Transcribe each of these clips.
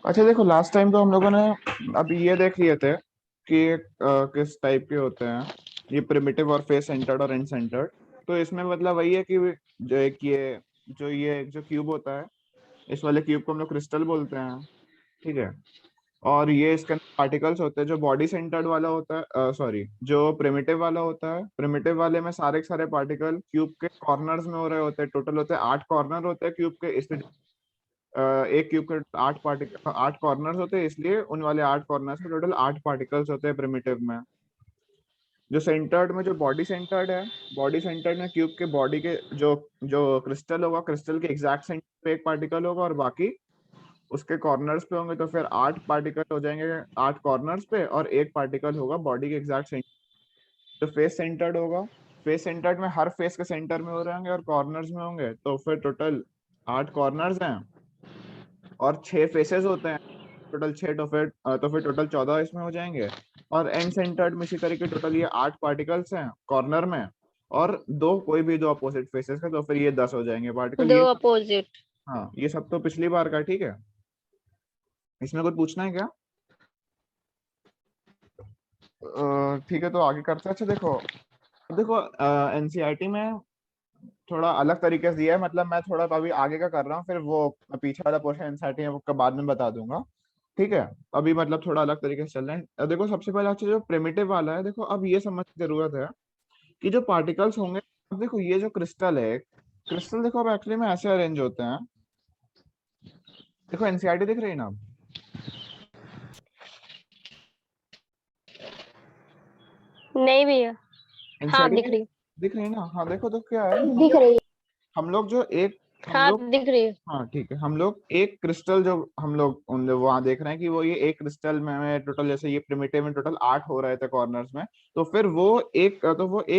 अच्छा देखो, last time तो हम लोगों ने अभी ये देख लिए थे कि किस टाइप के होते हैं ये प्रिमिटिव और फेस सेंटर्ड और एंड सेंटर्ड। तो इसमें मतलब वही है कि जो क्यूब होता है, इस वाले क्यूब को हम लोग क्रिस्टल बोलते हैं। ठीक है। और ये इसके अंदर पार्टिकल्स होते हैं। जो बॉडी सेंटर्ड वाला होता है, सॉरी, जो प्रिमिटिव वाला होता है, प्रिमिटिव वाले में सारे के सारे पार्टिकल क्यूब के कॉर्नर्स में हो रहे होते हैं। टोटल होते हैं 8 कॉर्नर होते हैं क्यूब के, इसलिए एक क्यूब के 8 पार्टिकल 8 कॉर्नर्स होते हैं, इसलिए उन वाले 8 कॉर्नर्स में टोटल 8 पार्टिकल्स होते हैं प्रिमिटिव में। जो सेंटर्ड में, जो बॉडी सेंटर्ड है, बॉडी सेंटर्ड में क्यूब के बॉडी के जो जो क्रिस्टल होगा, क्रिस्टल के एग्जैक्ट सेंटर पे एक पार्टिकल होगा और बाकी उसके कॉर्नर्स पे होंगे। तो फिर 8 पार्टिकल हो जाएंगे 8 कॉर्नर्स पे, और एक पार्टिकल होगा बॉडी के एग्जैक्ट सेंटर। तो फेस सेंटर्ड होगा, फेस सेंटर्ड में हर फेस के सेंटर में हो रहे होंगे और कॉर्नर्स में होंगे। तो फिर टोटल 8 कॉर्नर्स हैं और 6 फेसेस होते हैं। टोटल 6, तो फिर टोटल 14 इसमें हो जाएंगे। और एंड सेंटर्ड में इसी तरीके टोटल ये 8 पार्टिकल्स हैं कॉर्नर में, और कोई भी दो अपोजिट फेसेस का, तो फिर ये 10 हो जाएंगे पार्टिकल दो ये। अपोजिट। हाँ, ये सब तो पिछली बार का। ठीक है, इसमें कुछ पूछना है क्या? ठीक है, तो आगे करते हैं। अच्छा देखो, देखो एनसीईआरटी में थोड़ा अलग तरीके से दिया है। मतलब मैं थोड़ा अभी आगे का कर रहा हूँ, फिर वो पीछे वाला पोर्शन एनसीईआरटी है वो का बाद में बता दूंगा। ठीक है। अभी मतलब थोड़ा अलग तरीके से चल रहे हैं। देखो, सबसे पहला चीज जो प्रिमिटिव वाला है, देखो अब ये समझ की जरूरत है कि जो पार्टिकल्स होंगे, अब देखो ये जो क्रिस्टल है, क्रिस्टल देखो अब एक्चुअली में ऐसे अरेंज होते हैं। देखो एनसीईआरटी दिख रही है ना अब? नहीं भैया। हाँ एनसीईआरटी दिख रही। दिख रही है ना? हाँ देखो, तो क्या है, दिख रही है। हम लोग जो एक हम हाँ लोग दिख रही है। हाँ ठीक है, हम लोग एक क्रिस्टल जो हम लोग उन वहां देख रहे हैं कि वो ये एक क्रिस्टल में टोटल, जैसे ये प्रिमिटिव में टोटल 8 हो रहे थे कॉर्नर्स में। वो एक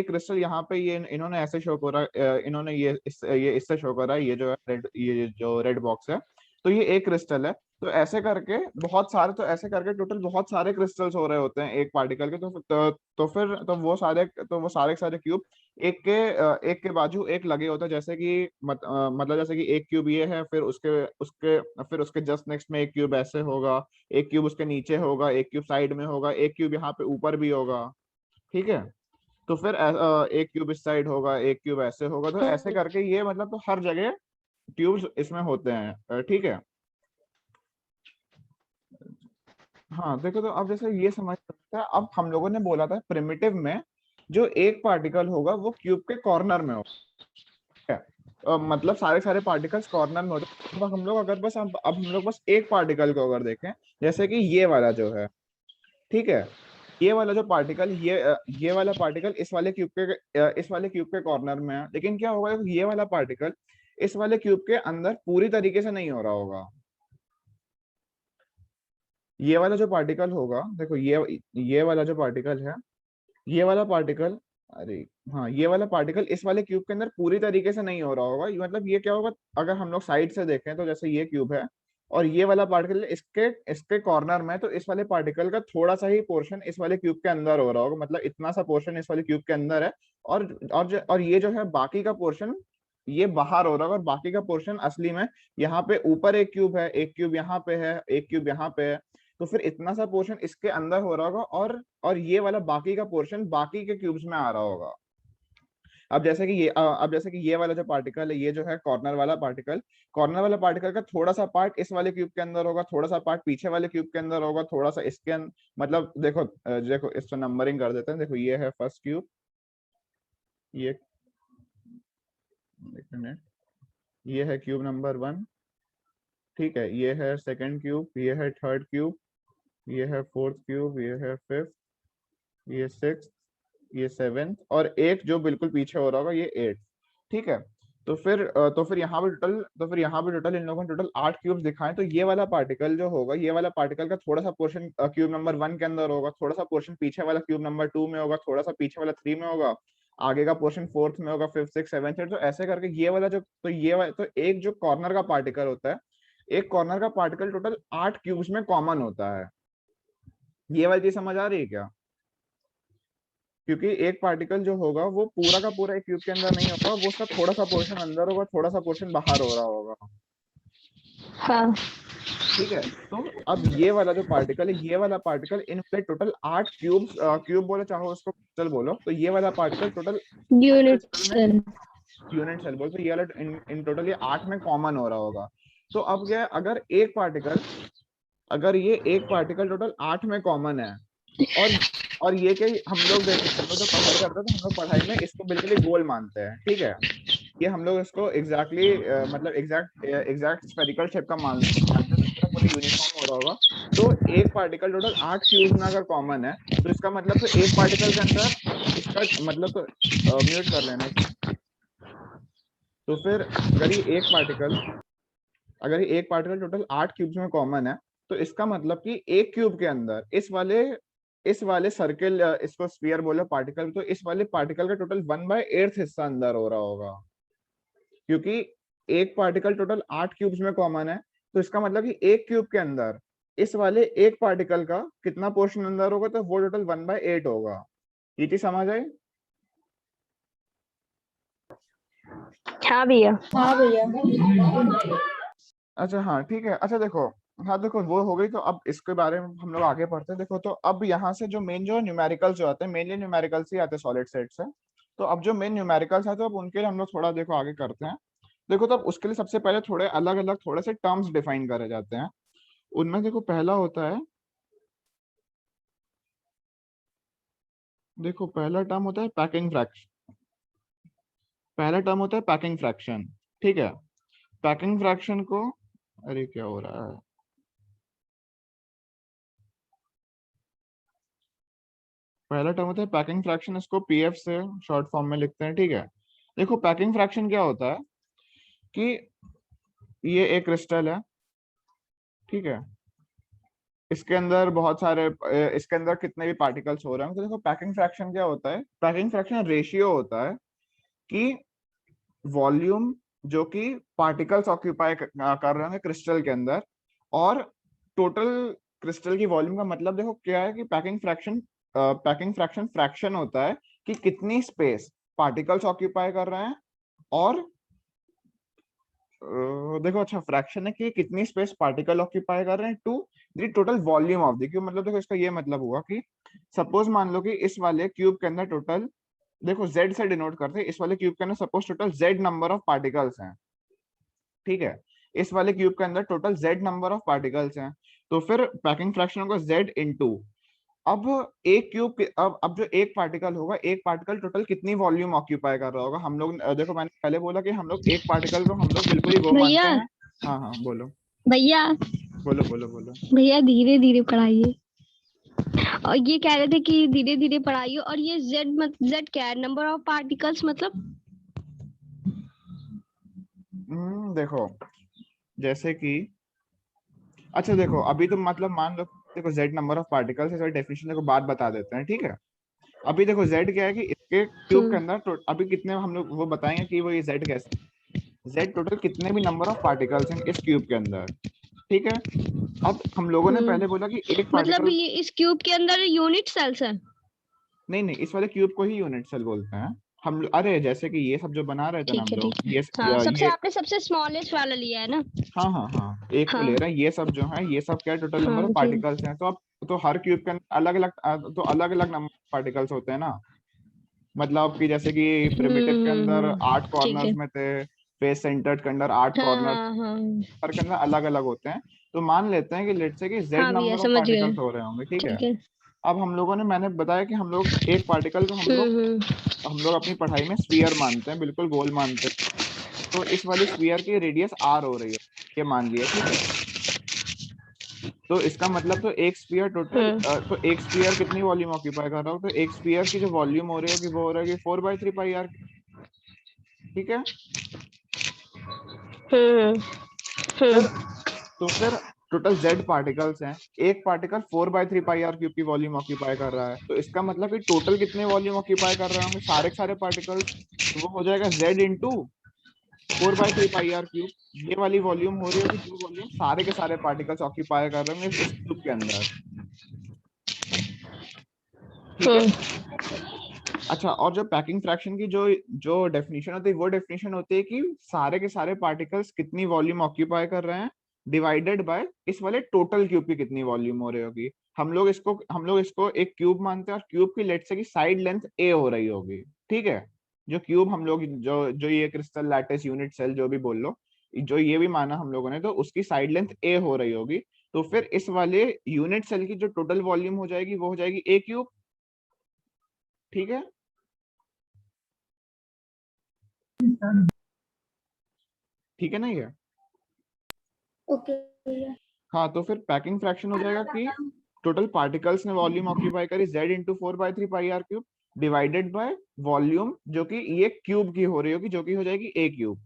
क्रिस्टल यहाँ पे ये इन्होंने ऐसे शो करा, इन्होंने ये इससे शो करा, ये जो है रेड, ये जो रेड बॉक्स है। तो ये एक क्रिस्टल है। तो ऐसे करके टोटल बहुत सारे क्रिस्टल्स हो रहे होते हैं एक पार्टिकल के। तो वो सारे के सारे क्यूब एक के बाजू एक लगे होते हैं। मतलब जैसे कि एक क्यूब ये है, फिर उसके उसके फिर उसके जस्ट नेक्स्ट में एक क्यूब ऐसे होगा, एक क्यूब उसके नीचे होगा, एक क्यूब साइड में होगा, एक क्यूब यहाँ पे ऊपर भी होगा। ठीक है। तो फिर एक क्यूब इस साइड होगा, एक क्यूब ऐसे होगा। तो ऐसे करके ये मतलब तो हर जगह ट्यूब्स इसमें होते हैं। ठीक है। हाँ देखो, तो अब जैसे ये समझ सकते हैं, अब हम लोगों ने बोला था प्रिमिटिव में जो एक पार्टिकल होगा वो क्यूब के कॉर्नर में होगा। मतलब सारे सारे पार्टिकल्स कॉर्नर में होते हैं। अब हम लोग अगर बस अब हम लोग बस एक पार्टिकल को अगर देखें, जैसे कि ये वाला जो है, ठीक है, ये वाला जो पार्टिकल, ये वाला पार्टिकल इस वाले क्यूब के कॉर्नर में है। लेकिन क्या होगा, ये वाला पार्टिकल इस वाले क्यूब के अंदर पूरी तरीके से नहीं हो रहा होगा। ये वाला जो पार्टिकल होगा, देखो ये वाला जो पार्टिकल है, ये वाला पार्टिकल, अरे हाँ, ये वाला पार्टिकल इस वाले क्यूब के अंदर पूरी तरीके से नहीं हो रहा होगा। मतलब ये क्या होगा, अगर हम लोग साइड से देखें तो जैसे ये क्यूब है और ये वाला पार्टिकल इसके इसके कॉर्नर में है, तो इस वाले पार्टिकल का थोड़ा सा ही पोर्शन इस वाले क्यूब के अंदर हो रहा होगा। मतलब इतना सा पोर्शन इस वाले क्यूब के अंदर है, और ये जो है बाकी का पोर्शन ये बाहर हो रहा होगा। और बाकी का पोर्शन असली में यहाँ पे ऊपर एक क्यूब है, एक क्यूब यहाँ पे है, एक क्यूब यहाँ पे है। तो फिर इतना सा पोर्शन इसके अंदर हो रहा होगा, और ये वाला बाकी का पोर्शन बाकी के क्यूब्स में आ रहा होगा। अब जैसे कि ये वाला जो पार्टिकल है, ये जो है कॉर्नर वाला पार्टिकल का थोड़ा सा पार्ट इस वाले क्यूब के अंदर होगा, थोड़ा सा पार्ट पीछे वाले क्यूब के अंदर होगा, थोड़ा सा मतलब देखो इसको नंबरिंग कर देते हैं। देखो ये है फर्स्ट क्यूब, ये एक मिनट, ये है क्यूब नंबर 1। ठीक है, ये है सेकंड क्यूब, ये है थर्ड क्यूब, ये है फोर्थ क्यूब, ये है फिफ्थ, ये सिक्स, ये सेवेंथ, और एक जो बिल्कुल पीछे हो रहा होगा ये एट। ठीक है। तो फिर यहाँ पे टोटल इन लोगों ने टोटल 8 क्यूब्स दिखाए। तो ये वाला पार्टिकल जो होगा, ये वाला पार्टिकल का थोड़ा सा पोर्शन क्यूब नंबर 1 के अंदर होगा, थोड़ा सा पोर्शन पीछे वाला क्यूब नंबर 2 में होगा, थोड़ा सा पीछे वाला 3 में होगा, आगे का पोर्शन फोर्थ में होगा, फिफ्थ सिक्स सेवेंथ एट। तो ऐसे करके तो एक जो कॉर्नर का पार्टिकल होता है, एक कॉर्नर का पार्टिकल टोटल 8 क्यूब्स में कॉमन होता है। ये वाली चीज समझ आ रही है क्या? क्योंकि एक पार्टिकल जो होगा वो पूरा का पूरा एक क्यूब के अंदर नहीं होगा, वो उसका थोड़ा सा पोर्शन अंदर होगा, थोड़ा सा पोर्शन बाहर हो रहा होगा। हाँ। ठीक है। तो अब ये वाला जो पार्टिकल है, ये वाला particle in total 8 cubes, cube बोलो चाहो उसको क्रिस्टल बोलो, तो ये वाला पार्टिकल टोटल यूनिट क्रिस्टल में सेल। यूनिट सेल बोलो, तो ये वाला इन टोटल ये 8 में कॉमन हो रहा होगा। तो अब क्या है, अगर ये एक पार्टिकल टोटल 8 में कॉमन है, और ये क्या हम लोग देखो, हम लोग जब पढ़ाई करते हैं तो हम लोग पढ़ाई में इसको बिल्कुल ही गोल मानते हैं, ठीक है। ये हम लोग इसको एग्जैक्टली मतलब एग्जैक्ट स्फेरिकल शेप का मानते हैं, तो पूरा पूरा यूनिफॉर्म हो रहा होगा। तो एक पार्टिकल टोटल 8 क्यूब में अगर कॉमन है, तो इसका मतलब तो एक पार्टिकल के अंदर इसका मतलब तो म्यूट कर लेना इसको। तो फिर अगर ये एक पार्टिकल टोटल 8 क्यूब्स में कॉमन है, तो इसका मतलब कि एक क्यूब के अंदर इस वाले सर्किल, इसको स्फीयर बोले पार्टिकल, तो इस वाले पार्टिकल का टोटल 1/8 हिस्सा अंदर हो रहा होगा, क्योंकि एक पार्टिकल टोटल 8 क्यूब्स में कॉमन है। तो इसका मतलब कि एक क्यूब के अंदर इस वाले एक पार्टिकल का कितना पोर्शन अंदर होगा, तो वो टोटल 1/8 होगा। ये चीज समझ आई? हाँ भैया। हाँ भैया। अच्छा हाँ ठीक है। अच्छा देखो, हाँ देखो वो हो गई, तो अब इसके बारे में हम लोग आगे पढ़ते हैं। देखो तो अब यहाँ से जो मेन जो न्यूमेरिकल्स जो आते हैं, मेनली न्यूमेरिकल्स ही आते हैं सॉलिड सेट से। तो अब जो मेन न्यूमेरिकल्स आते हैं, अब उनके लिए हम लोग थोड़ा देखो आगे करते हैं। देखो तो अब उसके लिए सबसे पहले थोड़े अलग अलग थोड़े से टर्म्स डिफाइन करे जाते हैं। उनमें देखो पहला होता है, देखो पहला टर्म होता है पैकिंग फ्रैक्शन। पहला टर्म होता है पैकिंग फ्रैक्शन, ठीक है। पैकिंग फ्रैक्शन को, अरे क्या हो रहा है, पहला टर्म होता है पैकिंग फ्रैक्शन, इसको पीएफ से शॉर्ट फॉर्म में लिखते हैं, ठीक है। देखो पैकिंग फ्रैक्शन क्या होता है कि ये एक क्रिस्टल है, ठीक है। इसके अंदर बहुत सारे इसके अंदर कितने भी पार्टिकल्स हो रहे हैं, तो देखो पैकिंग फ्रैक्शन क्या होता है, पैकिंग फ्रैक्शन रेशियो होता है कि वॉल्यूम जो कि पार्टिकल्स ऑक्यूपाई कर रहे हैं क्रिस्टल के अंदर, और टोटल क्रिस्टल की वॉल्यूम का मतलब देखो क्या है कि पैकिंग फ्रैक्शन फ्रैक्शन होता है कि कितनी स्पेस पार्टिकल्स ऑक्यूपाई कर रहे हैं, और देखो अच्छा फ्रैक्शन है कि कितनी स्पेस पार्टिकल ऑक्यूपाई कर रहे हैं to the total volume of the cube. मतलब देखो इसका ये मतलब हुआ कि सपोज मान लो कि इस वाले क्यूब के अंदर टोटल, देखो z से डिनोट करते हैं, इस वाले क्यूब के अंदर suppose total z number of particles हैं, ठीक है। इस वाले क्यूब के अंदर total z number of particles हैं, तो फिर पैकिंग फ्रैक्शन होगा z इनटू, अब एक क्यूब के, अब जो एक पार्टिकल होगा, एक पार्टिकल टोटल कितनी वॉल्यूम ऑक्यूपाई कर रहा होगा। हम लोग देखो मैंने पहले बोला कि हम लोग एक पार्टिकल को हम लोग बिल्कुल ही वो मानते भैया हैं। हाँ हाँ बोलो भैया बोलो बोलो बोलो। भैया धीरे धीरे पढ़ाइए। और ये कह रहे थे कि धीरे धीरे पढ़ाइए, और ये जेड क्या है, नंबर ऑफ पार्टिकल्स मतलब? देखो जैसे कि, अच्छा देखो अभी तो मतलब मान लो, देखो z नंबर ऑफ पार्टिकल्स है, डेफिनेशन देखो बात बता देते हैं, ठीक है। अभी देखो z क्या है कि इसके क्यूब के हम्म अंदर अभी कितने हम लोग वो बताएंगे कि वो ये z कैसे, z टोटल कितने भी नंबर ऑफ पार्टिकल्स हैं इस क्यूब के अंदर, ठीक है। अब हम लोगों ने पहले बोला कि एक मतलब पार्टिकल, ये इस क्यूब के अंदर यूनिट सेल्स है? नहीं नहीं इस वाले क्यूब को ही यूनिट सेल बोलते हैं हम लोग। अरे जैसे कि ये सब जो बना रहे थे ना ठीक हम है लोग, ठीक है। ये हाँ, सबसे ये आपने सबसे स्मॉलेस्ट वाला लिया है ना? हाँ हाँ हाँ एक को ले हाँ रहे हैं, ये सब जो है ये सब क्या टोटल नंबर ऑफ हाँ ठीक। पार्टिकल्स हैं। तो अब तो हर क्यूब के अंदर अलग अलग, तो अलग अलग नंबर ऑफ पार्टिकल्स होते हैं ना। मतलब कि जैसे कि प्रिमिटिव के अंदर 8 ठीक कॉर्नर्स है। में थे, फेस सेंटर्ड के अंदर 8 हाँ कॉर्नर, हाँ हाँ हर के अंदर अलग अलग होते हैं। तो मान लेते हैं कि लेट से कि z हाँ भैया नंबर ऑफ समझ गए। पार्टिकल्स हो रहे होंगे, ठीक है। ठीक है। अब हम लोगों ने, मैंने बताया कि हम लोग एक पार्टिकल को हम्म। हम लोग अपनी पढ़ाई में स्फीयर मानते हैं, बिल्कुल गोल मानते हैं। तो इस वाली स्फीयर की रेडियस r हो रही है, ये मान लिया, ठीक है। तो इसका मतलब तो एक स्फीयर टोटल, हम्म तो एक स्फीयर कितनी वॉल्यूम ऑक्यूपाई कर रहा हो, तो एक स्फीयर की जो वॉल्यूम हो रही होगी वो हो रही है 4/3 पाई r, ठीक है। हम्म फिर हम्म तो फिर टोटल z पार्टिकल्स हैं, एक पार्टिकल 4/3 पाई r क्यूब की वॉल्यूम ऑक्यूपाई कर रहा है, तो इसका मतलब कि टोटल कितने वॉल्यूम ऑक्यूपाई कर रहे होंगे सारे के सारे पार्टिकल्स, तो वो हो जाएगा z into 4/3 pi r cube. ये वाली वॉल्यूम हो रही होगी जो वॉल्यूम सारे के सारे पार्टिकल्स ऑक्यूपाई कर रहे होंगे इस क्यूब के अंदर, ठीक है। हम्म अच्छा, और जो पैकिंग फ्रैक्शन की जो जो डेफिनेशन होती है, वो डेफिनेशन होती है कि सारे के सारे पार्टिकल्स कितनी वॉल्यूम ऑक्यूपाई कर रहे हैं डिवाइडेड बाय इस वाले टोटल क्यूब की कितनी वॉल्यूम हो रही होगी। हम लोग इसको एक क्यूब मानते हैं और क्यूब की लेट से की साइड लेंथ ए हो रही होगी। ठीक है, जो क्यूब हम लोग जो जो ये क्रिस्टल लैटिस यूनिट सेल जो भी बोल लो, जो ये भी माना हम लोगों ने, तो उसकी साइड लेंथ ए हो रही होगी। तो फिर इस वाले यूनिट सेल की जो टोटल वॉल्यूम हो जाएगी वो हो जाएगी ए क्यूब। ठीक है, ठीक है ना ये। ओके। हाँ, तो फिर पैकिंग फ्रैक्शन हो जाएगा कि टोटल पार्टिकल्स ने वॉल्यूम ऑक्यूपाई करी z into 4/3 πr³ divided by volume जो कि ये क्यूब की हो रही होगी, जो कि हो जाएगी ए क्यूब।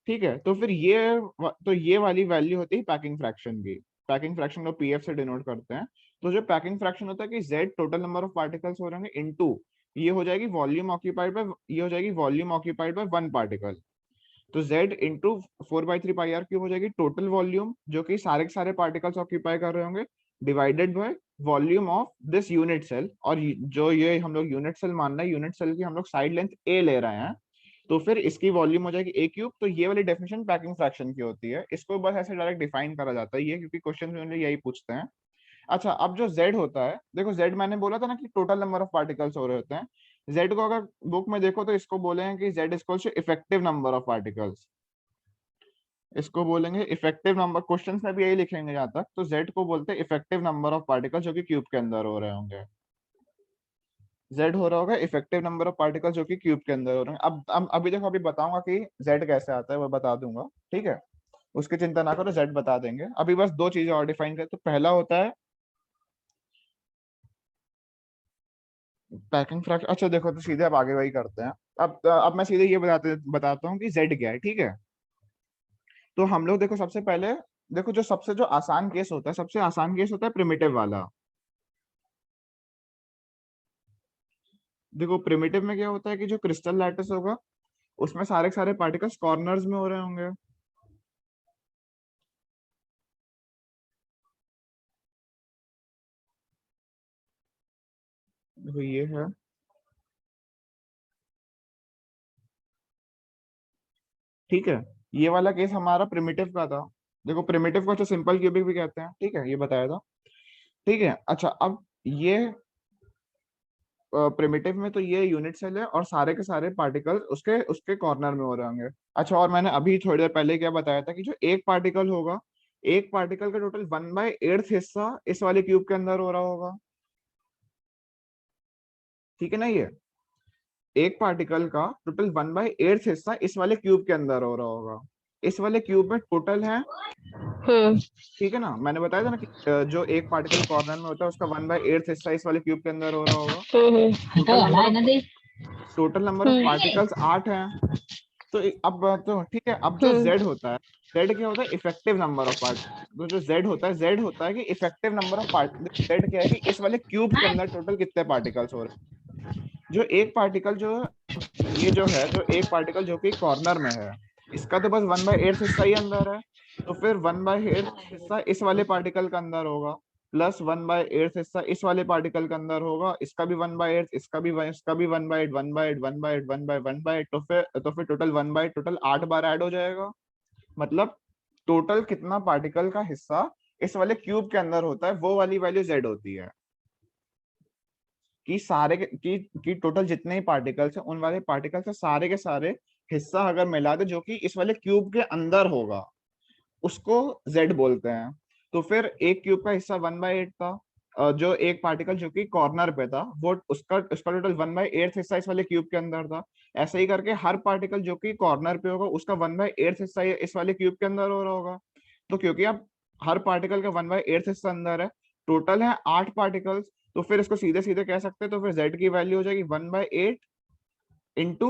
ठीक है, तो फिर ये वाली वैल्यू होती है पैकिंग फ्रैक्शन की। पैकिंग फ्रैक्शन को पीएफ से डिनोट करते हैं। तो जो पैकिंग फ्रैक्शन होता है कि z total number of particles हो रहे होंगे इनटू ये हो जाएगी वॉल्यूम ऑक्यूपाइड बाय, ये हो जाएगी volume occupied by one particle. तो z इंटू 4/3 πr³ हो जाएगी टोटल वॉल्यूम जो कि सारे के सारे पार्टिकल्स ऑक्यूपाई कर रहे होंगे, divided by volume of this unit cell. और जो ये हम लोग यूनिट सेल मान रहे हैं, यूनिट सेल की हम लोग साइड लेंथ ए ले रहे हैं, तो फिर इसकी वॉल्यूम हो जाएगी ए क्यूब। तो ये वाली डेफिनेशन पैकिंग फ्रैक्शन की होती है। इसको बस ऐसे डायरेक्ट डिफाइन करा जाता है ये, क्योंकि क्वेश्चन में यही पूछते हैं। अच्छा, अब जो z होता है, देखो z मैंने बोला था ना कि टोटल नंबर ऑफ पार्टिकल्स हो रहे होते हैं। z को अगर बुक में देखो तो इसको बोलेंगे कि z equals to effective number of particles. इसको बोलेंगे इफेक्टिव नंबर, क्वेश्चंस में भी यही लिखेंगे यहाँ तक। तो z को बोलते हैं इफेक्टिव नंबर ऑफ पार्टिकल्स जो कि क्यूब के अंदर हो रहे होंगे। z हो रहा होगा इफेक्टिव नंबर ऑफ पार्टिकल्स जो कि क्यूब के अंदर हो रहे हैं। अब अभी देखो, अभी बताऊंगा कि z कैसे आता है, वो बता दूंगा। ठीक है, उसकी चिंता ना करो, z बता देंगे। अभी बस दो चीजें और डिफाइन करें। तो पहला होता है पैकिंग फ्रैक्शन। अच्छा देखो, तो सीधे अब आगे वही करते हैं। अब मैं सीधे ये बताता हूँ कि z क्या है। ठीक है, तो हम लोग देखो सबसे पहले, देखो जो आसान केस होता है, सबसे आसान केस होता है प्रिमिटिव वाला। देखो प्रिमिटिव में क्या होता है कि जो क्रिस्टल लैटिस होगा उसमें सारे के सारे पार्टिकल्स कॉर्नर्स में हो रहे होंगे। देखो ये है, ठीक है, ये वाला केस हमारा प्रिमिटिव का था। देखो प्रिमिटिव को अच्छा सिंपल क्यूबिक भी कहते हैं। ठीक है, ये बताया था। ठीक है, अच्छा अब ये प्रिमिटिव में तो ये यूनिट सेल है और सारे के सारे पार्टिकल्स उसके उसके कॉर्नर में हो रहे होंगे। अच्छा, और मैंने अभी थोड़ी देर पहले क्या बताया था कि जो एक पार्टिकल होगा, एक पार्टिकल का टोटल 1/8 हिस्सा इस वाले क्यूब के अंदर हो रहा होगा। ठीक है ना, ये एक पार्टिकल का टोटल 1/8 हिस्सा इस वाले क्यूब के अंदर हो रहा होगा। इस वाले क्यूब में टोटल है, ठीक है ना, मैंने बताया था ना कि जो एक पार्टिकल कॉर्नर में होता है उसका 1/8 हिस्सा इस वाले क्यूब के अंदर हो रहा होगा। टोटल नंबर ऑफ पार्टिकल्स 8 हैं। तो अब तो ठीक है, अब जो z होता है, z क्या होता है इफेक्टिव नंबर ऑफ पार्ट। तो जो z होता है कि effective number of part. z क्या है कि इस वाले क्यूब के अंदर टोटल कितने पार्टिकल्स हो रहे हैं। जो एक पार्टिकल जो ये जो है, जो एक पार्टिकल जो कि कॉर्नर में है, इसका तो बस 1/8 हिस्सा ही अंदर है। तो फिर 1/8 हिस्सा इस वाले पार्टिकल का अंदर होगा, प्लस 1/8 हिस्सा इस वाले पार्टिकल के अंदर होगा, इसका भी 1/8, इसका भी 1/8, 1/8, 1/8, 1/8, तो फिर टोटल 1/8 टोटल 8 बार ऐड हो जाएगा। मतलब टोटल कितना पार्टिकल का हिस्सा इस वाले क्यूब के अंदर होता है, वो वाली वैल्यू z होती है। कि सारे की टोटल जितने ही पार्टिकल्स हैं, उन वाले पार्टिकल से सारे के सारे हिस्सा अगर मिला दे जो कि इस वाले क्यूब के अंदर होगा, उसको z बोलते हैं। तो फिर एक क्यूब का हिस्सा 1/8 था, जो एक पार्टिकल जो कि कॉर्नर पे था, वो उसका उसका टोटल 1/8 हिस्सा इस वाले क्यूब के अंदर था। ऐसे ही करके हर पार्टिकल जो कि कॉर्नर पे होगा उसका 1/8 हिस्सा इस वाले क्यूब के अंदर हो रहा होगा। तो क्योंकि अब हर पार्टिकल का 1/8 हिस्सा अंदर है, टोटल है 8 पार्टिकल्स, तो फिर इसको सीधे सीधे कह सकते हैं। तो फिर z की वैल्यू हो जाएगी 1/8 इंटू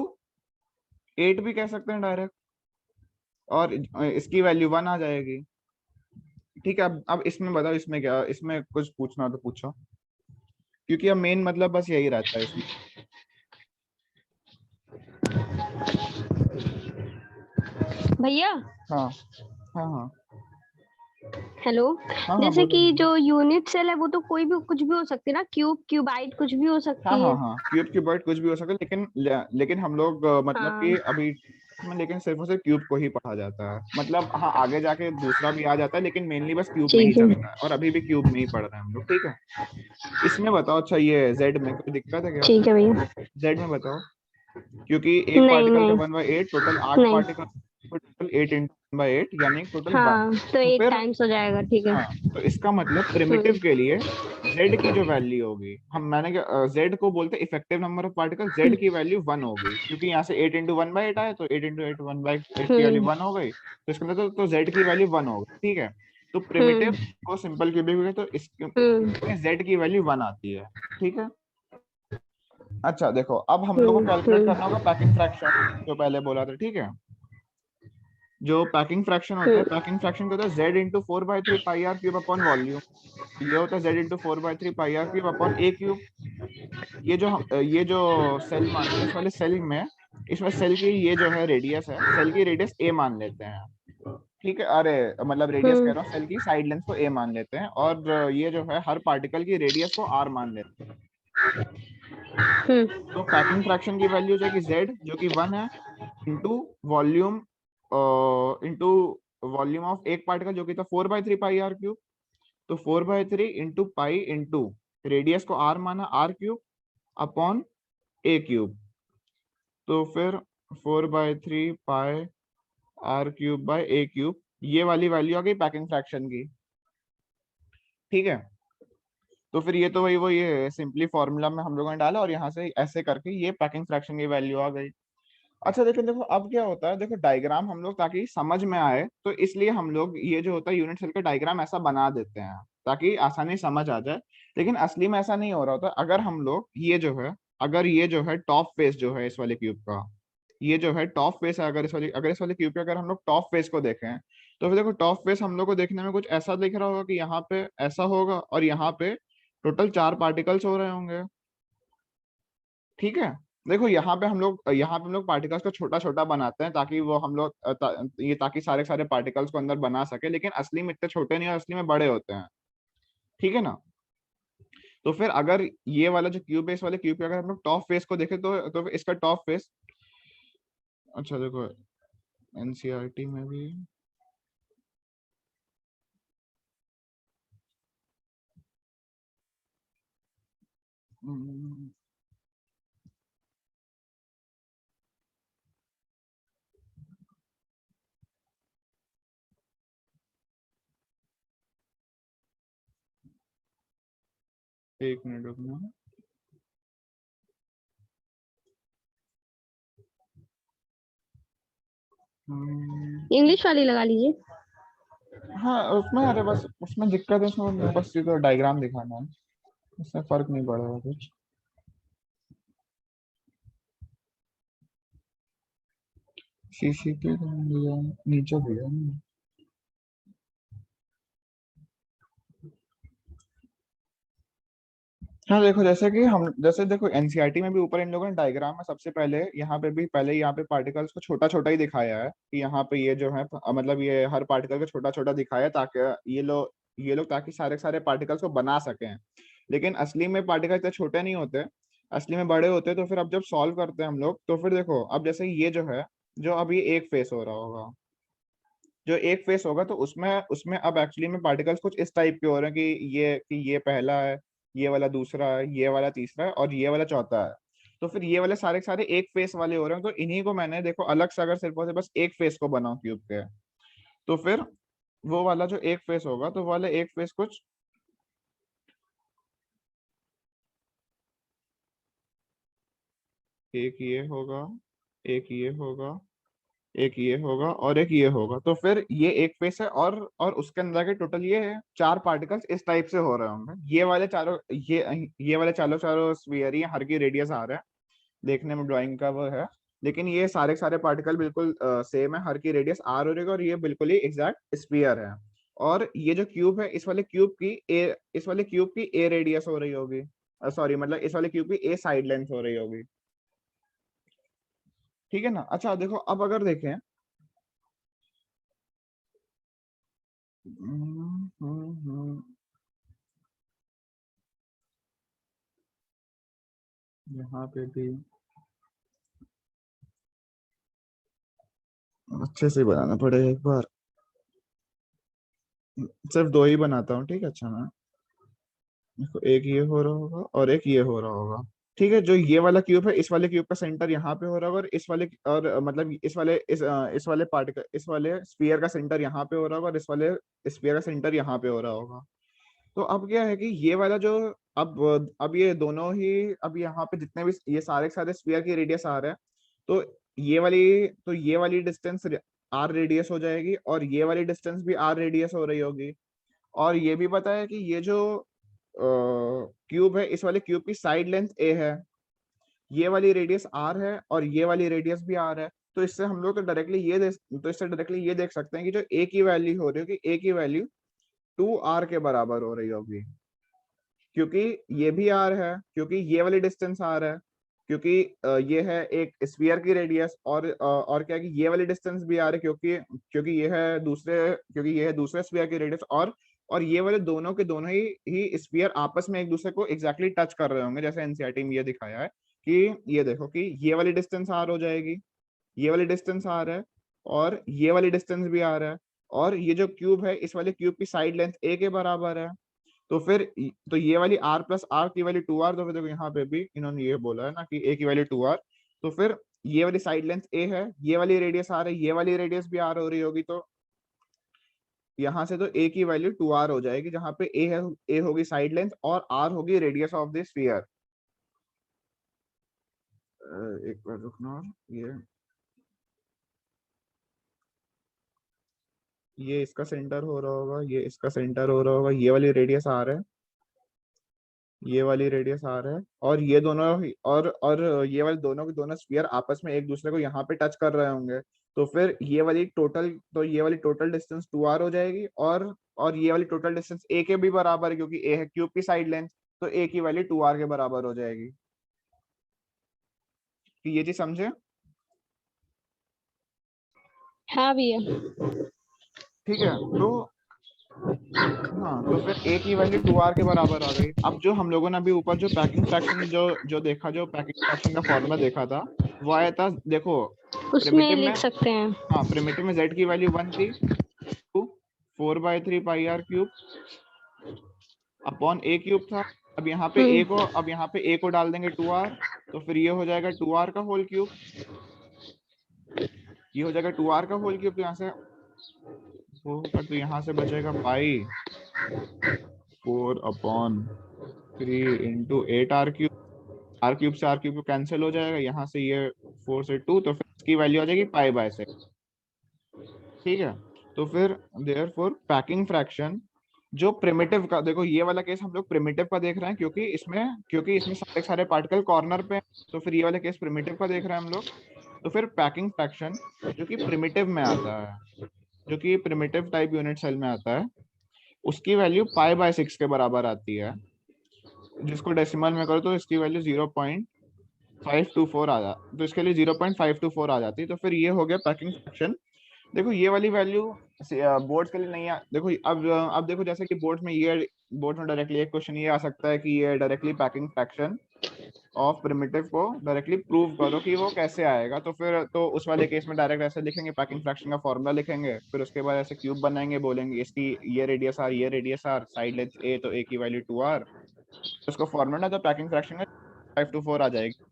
8 भी कह सकते हैं डायरेक्ट, और इसकी वैल्यू 1 आ जाएगी। ठीक है, अब इसमें बताओ, इसमें क्या, इसमें कुछ पूछना हो तो पूछो, क्योंकि अब मेन मतलब बस यही रहता है इसमें। भैया। हाँ हाँ हाँ हेलो। हाँ हाँ, जैसे बोलो कि बोलो। जो यूनिट सेल है वो तो कोई भी कुछ भी हो सकती है ना, क्यूब क्यूबाइट कुछ भी हो हाँ सकती हाँ है। हाँ, क्यूब क्यूबॉइड कुछ भी हो सकता है, लेकिन हम लोग मतलब हाँ। कि अभी में लेकिन सिर्फ और सिर्फ क्यूब को ही पढ़ा जाता है। मतलब हाँ, आगे जाके दूसरा भी आ जाता है, लेकिन मेनली बस क्यूब में ही ठीक है। चलता है, और अभी भी क्यूब में ही पढ़ रहे हैं हम लोग, ठीक है। इसमें बताओ, अच्छा ये जेड में कोई दिक्कत है क्या? ठीक है भैया। जेड में बताओ, क्योंकि एक नहीं पार्टिकल का नहीं 1/8, टोटल 8 नहीं। पार्टिकल, टोटल 8 × 1/8 यानी टोटल 1। हाँ तो तो 8 फिर टाइम्स हो जाएगा, ठीक है। हाँ, तो इसका मतलब हम्म प्रिमिटिव के लिए z की जो वैल्यू होगी, हम मैंने z को बोलते हैं effective number of particle, z की वैल्यू 1 होगी, क्योंकि यहाँ से 8 × 1/8 आए, तो 8 × 8 1/8 की वैल्यू हम्म 1 हो गई, तो इसके अंदर तो z की वैल्यू 1 होगी, ठीक है। तो प्रिमिटिव हम्म को सिंपल क्यूबिक में, तो हम्म इसमें z की वैल्यू 1 आती है, ठीक है। अच्छा देखो, अब हम लोग को कैलकुलेट करना होगा पैकिंग फ्रैक्शन, जो पहले बोला था, ठीक है। जो पैकिंग फ्रैक्शन होता है, हम्म पैकिंग फ्रैक्शन होता है z × 4/3 πr³ अपॉन वॉल्यूम। ये होता है z × 4/3 πr³ upon a cube. ये जो सेल मान रहे हैं, इस वाले सेल में, इसमें सेल की ये जो है रेडियस है, सेल की रेडियस a मान लेते हैं, ठीक है। अरे मतलब रेडियस कह हम्म रहा हूँ, सेल की साइड लेंथ को a मान लेते हैं, और ये जो है हर पार्टिकल की रेडियस को r मान लेते हैं। तो पैकिंग फ्रैक्शन की वैल्यू हो जाएगी z, जो कि 1 है, into volume, into volume of एक पार्टिकल जो कि था 4/3 πr³। तो 4/3 इंटू पाई इंटू रेडियस को r माना, r³ अपॉन a³। तो फिर 4/3 πr³ ये वाली वैल्यू आ गई पैकिंग फ्रैक्शन की, ठीक है। तो फिर ये तो वही वो ये सिंपली फॉर्मूला में हम लोगों ने डाला, और यहाँ से ऐसे करके ये पैकिंग फ्रैक्शन की वैल्यू आ गई। अच्छा देखो देखो, अब क्या होता है, देखो डायग्राम हम लोग ताकि समझ में आए, तो इसलिए हम लोग ये जो होता है यूनिट सेल का डायग्राम ऐसा बना देते हैं, ताकि आसानी समझ आ जाए। लेकिन असली में ऐसा नहीं हो रहा होता। अगर हम लोग ये जो है, अगर ये जो है टॉप फेस जो है इस वाले क्यूब का, ये जो है टॉप फेस है, अगर इस वाले क्यूब के अगर हम लोग टॉप फेस को देखें, तो फिर देखो टॉप फेस हम लोग को देखने में कुछ ऐसा दिख रहा होगा कि यहाँ पे ऐसा होगा, और यहाँ पे टोटल 4 पार्टिकल्स हो रहे होंगे, ठीक है। देखो यहाँ पे हम लोग पार्टिकल्स को छोटा छोटा बनाते हैं, ताकि वो हम लोग ये ताकि सारे सारे पार्टिकल्स को अंदर बना सके, लेकिन असली में इतने छोटे नहीं है, असली में बड़े होते हैं, ठीक है ना। तो फिर अगर ये वाला जो क्यूब है, इस वाले क्यूब के अगर हम लोग टॉप फेस को देखें, तो इसका टॉप फेस, अच्छा देखो एनसीईआरटी में भी, हम्म, एक मिनट रुकना। इंग्लिश वाली लगा लीजिए। हाँ उसमें, अरे बस उसमें दिक्कत है, उसमें बस ये तो डायग्राम दिखाना है, उससे फर्क नहीं पड़ेगा कुछ। शीशी के नीचे दिया है। हाँ देखो, जैसे देखो एनसीईआरटी में भी ऊपर इन लोगों ने डायग्राम में सबसे पहले यहाँ पे भी पहले यहाँ पे पार्टिकल्स को छोटा छोटा ही दिखाया है, कि यहाँ पे ये जो है मतलब ये हर पार्टिकल को छोटा छोटा दिखाया है, ताकि ये लोग ताकि सारे सारे पार्टिकल्स को बना सकें। लेकिन असली में पार्टिकल इतने छोटे नहीं होते, असली में बड़े होते हैं। तो फिर अब जब सॉल्व करते हैं हम लोग, तो फिर देखो अब जैसे ये जो है, जो अब ये एक फेस हो रहा होगा, जो एक फेस होगा, तो उसमें उसमें अब एक्चुअली में पार्टिकल्स कुछ इस टाइप के हो रहे हैं, कि ये पहला है, ये वाला दूसरा है, ये वाला तीसरा है, और ये वाला चौथा है। तो फिर ये वाले सारे सारे एक फेस वाले हो रहे हैं, तो इन्हीं को मैंने देखो अलग से, अगर सिर्फ और सिर्फ बस एक फेस को बनाऊं क्यूब के, तो फिर वो वाला जो एक फेस होगा, तो वो वाला एक फेस कुछ एक ये होगा, एक ये होगा, एक ये होगा, और एक ये होगा। तो फिर ये एक फेस है, और उसके अंदर के टोटल ये है 4 पार्टिकल्स इस टाइप से हो रहे होंगे। ये वाले चारों चारों स्फीयर ही हैं, हर की रेडियस आ रहा है, देखने में ड्राइंग का वो है। लेकिन ये सारे सारे पार्टिकल बिल्कुल सेम है, हर की रेडियस आर हो रहेगा, और ये बिल्कुल ही एग्जैक्ट स्फीयर है। और ये जो क्यूब है, इस वाले क्यूब की ए रेडियस हो रही होगी, सॉरी मतलब इस वाले क्यूब की ए साइड लेंथ हो रही होगी, ठीक है ना। अच्छा देखो, अब अगर देखें, हम्म, हम्म, यहाँ पे भी अच्छे से बनाना पड़ेगा एक बार। सिर्फ दो ही बनाता हूँ, ठीक है। अच्छा मैं देखो, एक ये हो रहा होगा और एक ये हो रहा होगा। ठीक है, जो ये वाला क्यूब है, इस वाले क्यूब का सेंटर यहाँ पे हो रहा होगा, और इस वाले और मतलब इस वाले पार्टिकल, इस वाले स्फीयर का सेंटर यहाँ पे हो रहा होगा, और इस वाले स्फीयर का सेंटर यहाँ पे हो रहा होगा। तो अब क्या है कि ये वाला जो, अब ये दोनों ही, अब यहाँ पे जितने भी ये सारे के सारे स्फीयर की रेडियस आ रहे हैं, तो ये वाली डिस्टेंस आर रेडियस हो जाएगी, और ये वाली डिस्टेंस भी आर रेडियस हो रही होगी। और ये भी पता है कि ये जो क्यूब है, इस वाले क्यूब की साइड लेंथ ए है, ये वाली रेडियस आर है, और ये वाली रेडियस भी आर है। तो इससे हम लोग तो इससे डायरेक्टली ये देख सकते हैं कि जो ए की वैल्यू हो रही होगी, ए की वैल्यू 2r के बराबर हो रही होगी, क्योंकि ये भी आर है, क्योंकि ये वाली डिस्टेंस आर है, क्योंकि ये है एक स्फीयर की रेडियस, और क्या है कि ये वाली डिस्टेंस भी आर है, क्योंकि ये है दूसरे स्फीयर की रेडियस, और ये वाले दोनों के दोनों ही स्फीयर आपस में एक दूसरे को एग्जैक्टली टच कर रहे होंगे, जैसे एनसीईआरटी में ये दिखाया है कि ये देखो कि ये वाली डिस्टेंस आर हो जाएगी, ये वाली डिस्टेंस आर है, और ये वाली डिस्टेंस भी आर है, और ये जो क्यूब है, इस वाले क्यूब की साइड लेंथ ए के बराबर है। तो फिर तो ये वाली r प्लस आर की वैल्यू 2r, तो फिर देखो यहाँ पे भी इन्होंने ये बोला है ना कि a की वैल्यू 2r। तो फिर ये वाली साइड लेंथ a है, ये वाली रेडियस r है, ये वाली रेडियस भी r हो रही होगी, तो यहाँ से तो a की वैल्यू 2r हो जाएगी, जहाँ पे a होगी साइड लेंथ और r होगी रेडियस ऑफ द स्फीयर। एक बार रुकना, ये इसका सेंटर हो रहा होगा, ये इसका सेंटर हो रहा होगा, ये वाली रेडियस r है, ये वाली रेडियस आर है, और ये दोनों और ये वाले दोनों के दोनों स्फीयर आपस में एक दूसरे को यहाँ पे टच कर रहे होंगे। तो फिर ये वाली टोटल डिस्टेंस 2r हो जाएगी, और ये वाली टोटल डिस्टेंस a के भी बराबर है, क्योंकि a है क्यूब की साइड लेंथ, तो a की वैल्यू 2r के बराबर हो जाएगी। कि ये चीज समझे? हाँ भैया। ठीक है, तो हाँ, तो फिर a की वैल्यू 2r के बराबर आ गई। अब जो हम लोगों ने अभी ऊपर जो पैकिंग फ्रैक्शन जो पैकिंग फ्रैक्शन का फॉर्मूला देखा था, वो आया था, देखो उसमें प्रिमिटिव में, लिख सकते हैं। हाँ प्रिमिटिव में z की वैल्यू 1 थी, 4/3 pi are cube upon a cube था। अब यहाँ पे a को डाल देंगे 2r, तो फिर ये हो जाएगा 2r का होल क्यूब, ये हो जाएगा 2r का होल क्यूब। तो यहाँ से वो होगा, तो यहाँ से बचेगा pi 4/3 into 8r cube. R cube से आर क्यूब कैंसिल हो जाएगा, यहाँ से ये 4 से 2, तो फिर इसकी वैल्यू आ जाएगी पाई/6। ठीक है, तो फिर देयरफॉर पैकिंग फ्रैक्शन जो प्रिमिटिव का, देखो ये वाला केस हम लोग प्रिमिटिव का देख रहे हैं, क्योंकि इसमें सारे सारे पार्टिकल कॉर्नर पे हैं, तो फिर ये वाला केस प्रिमिटिव का देख रहे हैं हम लोग। तो फिर पैकिंग फ्रैक्शन जो कि प्रिमिटिव में आता है, जो कि प्रिमिटिव टाइप यूनिट सेल में आता है, उसकी वैल्यू पाई/6 के बराबर आती है। जिसको डेसिमल में करो तो इसकी वैल्यू 0.524 तो इसके लिए 0.524 आ जाती है। तो फिर ये हो गया पैकिंग फ्रैक्शन। देखो ये वाली वैल्यू बोर्ड्स के लिए नहीं आ, देखो अब देखो, जैसे कि बोर्ड में डायरेक्टली एक क्वेश्चन ये आ सकता है कि ये directly packing fraction of primitive को डायरेक्टली प्रूव करो कि वो कैसे आएगा। तो फिर तो उस वाले केस में डायरेक्ट ऐसे लिखेंगे, पैकिंग फ्रैक्शन का फॉर्मूला लिखेंगे, फिर उसके बाद ऐसे क्यूब बनाएंगे, बोलेंगे इसकी ये रेडियस आर, साइड लेंथ ए, तो ए की वैल्यू 2r, उसको फॉर्मूला, तो पैकिंग फ्रैक्शन में 524 आ जाएगी।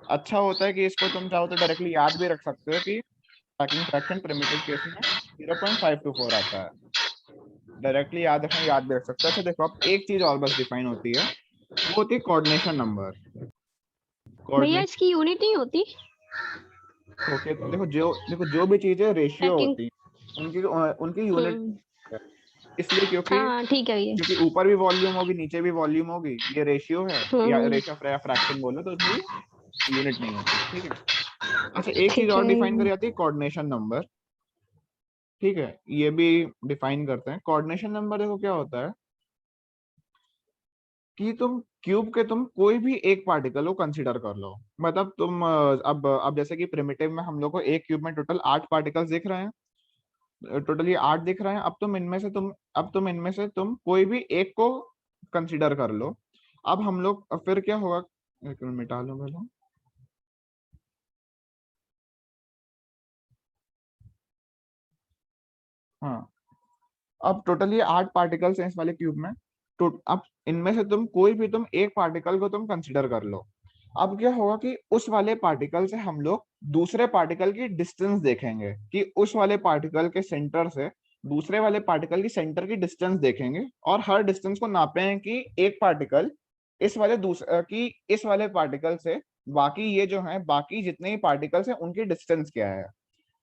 अच्छा होता है कि इसको तुम चाहो तो डायरेक्टली याद भी रख सकते हो कि पैकिंग फ्रैक्शन प्रिमिटिव केस में 0.524 आता है। डायरेक्टली याद रखना, याद भी रख सकते हो। अच्छा देखो, अब एक चीज और बस डिफाइन होती है, वो होती है कोऑर्डिनेशन नंबर। भैया कोऑर्डिनेशन, इसकी यूनिट नहीं होती? ओके, देखो जो भी चीजें रेशियो पैकिंग। होती है, उनकी उनकी यूनिट हम्म। है। इसलिए क्योंकि हाँ हाँ, ठीक है भैया। क्योंकि ऊपर भी वॉल्यूम होगी, नीचे भी वॉल्यूम होगी, ये रेशियो है, या हम्म। रेशियो फ्रैक्शन बोलो, तो उसकी यूनिट नहीं होती। ठीक है। अच्छा, एक चीज ठीक और है। डिफाइन करी जाती है, कोऑर्डिनेशन नंबर। ठीक है, ये भी डिफाइन करते हैं। कोऑर्डिनेशन नंबर देखो क्या होता है कि तुम क्यूब के तुम कोई भी एक पार्टिकल को कंसीडर कर लो। मतलब तुम अब जैसे कि प्रिमिटिव में हम लोग को एक क्यूब में टोटल 8 पार्टिकल्स दिख रहे हैं, टोटल ये 8 दिख रहे हैं। अब तुम इनमें से तुम कोई भी एक को कंसीडर कर लो। अब हम लोग, अब फिर क्या होगा, एक मिनट मिटा लो पहले। हाँ, अब टोटल ये 8 पार्टिकल्स हैं इस वाले क्यूब में। तो अब इनमें से तुम कोई भी तुम एक पार्टिकल को तुम कंसिडर कर लो। अब क्या होगा कि उस वाले पार्टिकल से हम लोग दूसरे पार्टिकल की डिस्टेंस देखेंगे, कि उस वाले पार्टिकल के सेंटर से दूसरे वाले पार्टिकल की सेंटर की डिस्टेंस देखेंगे, और हर डिस्टेंस को नापेंगे कि एक पार्टिकल इस वाले दूसरे की इस वाले पार्टिकल से बाकी ये जो है बाकी जितने ही पार्टिकल्स हैं उनकी डिस्टेंस क्या है,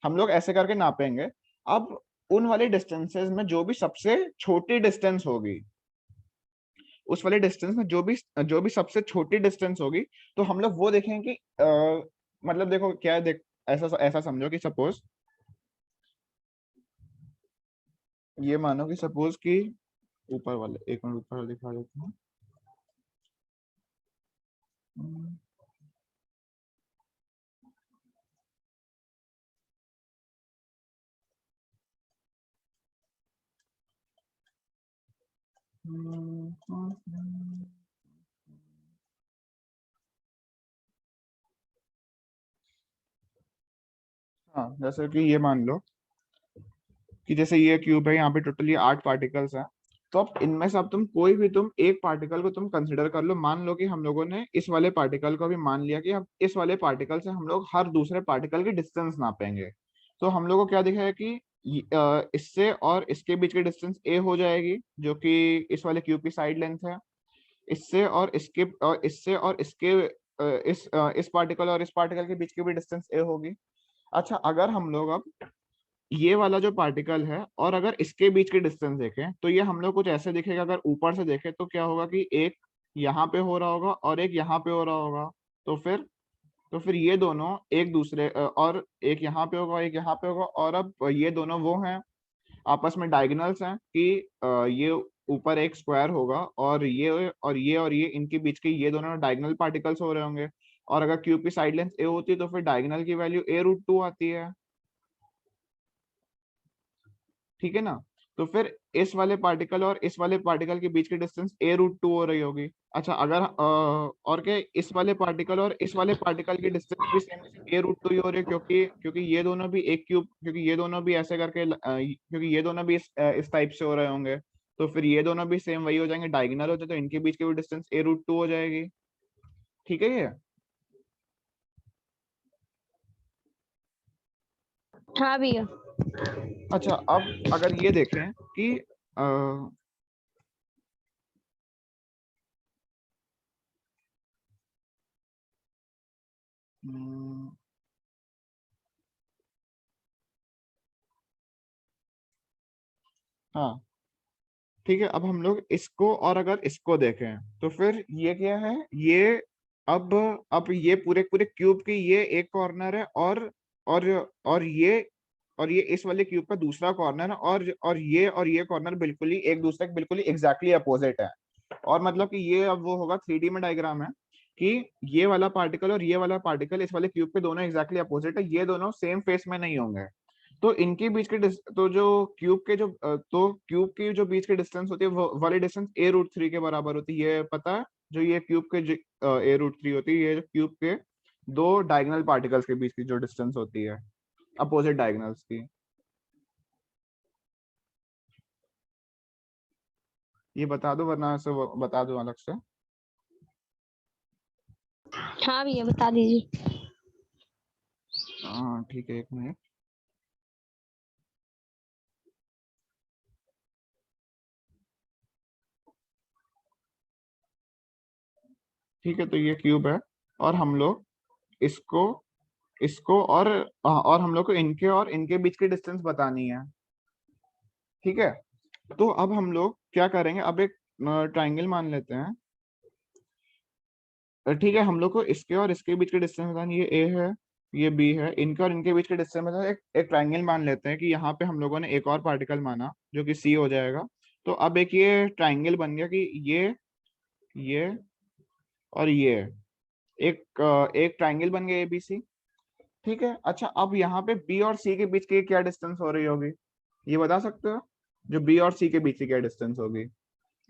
हम लोग ऐसे करके नापेंगे। अब उन वाले डिस्टेंसेस में जो भी सबसे छोटी डिस्टेंस होगी, उस वाले डिस्टेंस में जो भी सबसे छोटी डिस्टेंस होगी, तो हम लोग वो देखेंगे कि मतलब देखो क्या है, देख ऐसा ऐसा समझो कि सपोज ये मानो कि सपोज कि ऊपर वाले, एक मिनट ऊपर वाले दिखा देता हूँ। हाँ, जैसे कि ये मान लो कि जैसे ये क्यूब है, यहाँ पे टोटली 8 पार्टिकल्स हैं। तो अब इनमें से अब कोई भी एक पार्टिकल को तुम कंसिडर कर लो। मान लो कि हम लोगों ने इस वाले पार्टिकल को भी मान लिया कि अब इस वाले पार्टिकल से हम लोग हर दूसरे पार्टिकल की डिस्टेंस नापेंगे। तो हम लोग को क्या दिखेगा कि इससे और इसके बीच की डिस्टेंस ए हो जाएगी, जो कि इस वाले क्यूब की साइड लेंथ है। इससे और इसके इस पार्टिकल और इस पार्टिकल के बीच की भी डिस्टेंस ए होगी। अच्छा, अगर हम लोग अब ये वाला जो पार्टिकल है और अगर इसके बीच की डिस्टेंस देखें, तो ये हम लोग कुछ ऐसे दिखेगा। अगर ऊपर से देखें तो क्या होगा कि एक यहाँ पे हो रहा होगा और एक यहाँ पे हो रहा होगा। तो फिर ये दोनों एक दूसरे और एक यहाँ पे होगा, एक यहाँ पे होगा, और अब ये दोनों वो हैं, आपस में डायगोनल्स हैं कि ये ऊपर एक स्क्वायर होगा, और ये इनके बीच के ये दोनों डायगोनल पार्टिकल्स हो रहे होंगे। और अगर क्यूब की साइड लेंथ ए होती है तो फिर डायगोनल की वैल्यू a√2 आती है। ठीक है ना? तो फिर इस वाले पार्टिकल और इस वाले पार्टिकल के बीच की डिस्टेंस a√2 हो रही होगी। अच्छा, अगर और क्या इस वाले पार्टिकल और इस वाले पार्टिकल की डिस्टेंस भी सेम a√2 ही हो रही है, क्योंकि क्योंकि ये दोनों भी एक क्यूब, क्योंकि ये दोनों भी ऐसे करके क्योंकि ये दोनों भी इस टाइप से हो रहे होंगे। तो फिर ये दोनों भी सेम वही हो जाएंगे, डायगोनल हो जाए, तो इनके बीच की भी डिस्टेंस a√2 हो जाएगी। ठीक है ये? हाँ भैया। अच्छा, अब अगर ये देखें कि हम्म, हाँ ठीक है, अब हम लोग इसको और अगर इसको देखें तो फिर ये क्या है, ये अब अब ये पूरे पूरे क्यूब की ये एक कॉर्नर है, और और ये और ये इस वाले क्यूब का दूसरा कॉर्नर है, और ये कॉर्नर बिल्कुल ही एक दूसरे के बिल्कुल ही एग्जैक्टली अपोजिट है। और मतलब कि ये अब वो होगा 3D में डायग्राम है कि ये वाला पार्टिकल और ये वाला पार्टिकल इस वाले क्यूब के दोनों एग्जैक्टली अपोजिट है, ये दोनों सेम फेस में नहीं होंगे। तो इनके बीच के तो जो क्यूब के जो तो क्यूब की जो बीच की डिस्टेंस होती है वो वाली डिस्टेंस a√3 के बराबर होती है, ये पता है? जो ये क्यूब के a√3 होती है, ये जो क्यूब के दो डायगोनल पार्टिकल्स के बीच की जो डिस्टेंस होती है अपोजिट डायगोनल्स की। ये बता दो, वरना से बता दो अलग से। हाँ भैया बता दीजिए। हाँ ठीक है, एक मिनट। ठीक है, तो ये क्यूब है, और हम लोग इसको इसको और हम लोग को इनके बीच की डिस्टेंस बतानी है। ठीक है, तो अब हम लोग क्या करेंगे, अब एक ट्राइंगल मान लेते हैं। ठीक है, हम लोग को इसके और इसके बीच की डिस्टेंस बतानी है, ये ए है, ये बी है, इनके और इनके बीच की डिस्टेंस बताना है। एक ट्राइंगल मान लेते हैं कि यहाँ पे हम लोगों ने एक और पार्टिकल माना जो कि सी हो जाएगा। तो अब एक ये ट्राइंगल बन गया कि ये और ये एक ट्राइंगल बन गया एबीसी। ठीक है, अच्छा, अब यहाँ पे बी और सी के बीच की क्या डिस्टेंस हो रही होगी, ये बता सकते हो? जो बी और सी के बीच की क्या डिस्टेंस होगी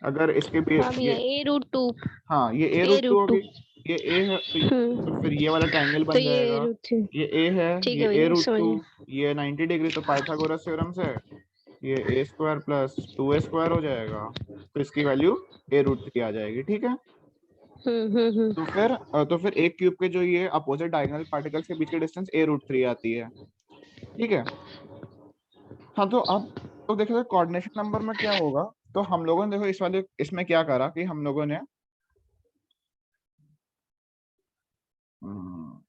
अगर इसके भी हाँ भैया ये, a√2। हाँ ये a√2 a√2। होगी। ये ए है, तो फिर ये वाला ट्राइंगल तो बन ये जाएगा। a√3। ये ए है, ठीक ये है भैया समझ a√2, गए। ये 90 डिग्री, तो पाइथागोरस थ्योरम से ये ए स्क्वायर प्लस 2a² हो जाएगा, तो इसकी वैल्यू a√3 आ जाएगी। ठीक है, तो फिर एक क्यूब के जो ये अपोजिट डायगोनल पार्टिकल्स के बीच की डिस्टेंस a√3 आती है। ठीक है, हाँ तो अब तो देखो कोऑर्डिनेशन नंबर में क्या होगा, तो हम लोगों ने देखो इस वाले इसमें क्या करा कि हम लोगों ने हम्म,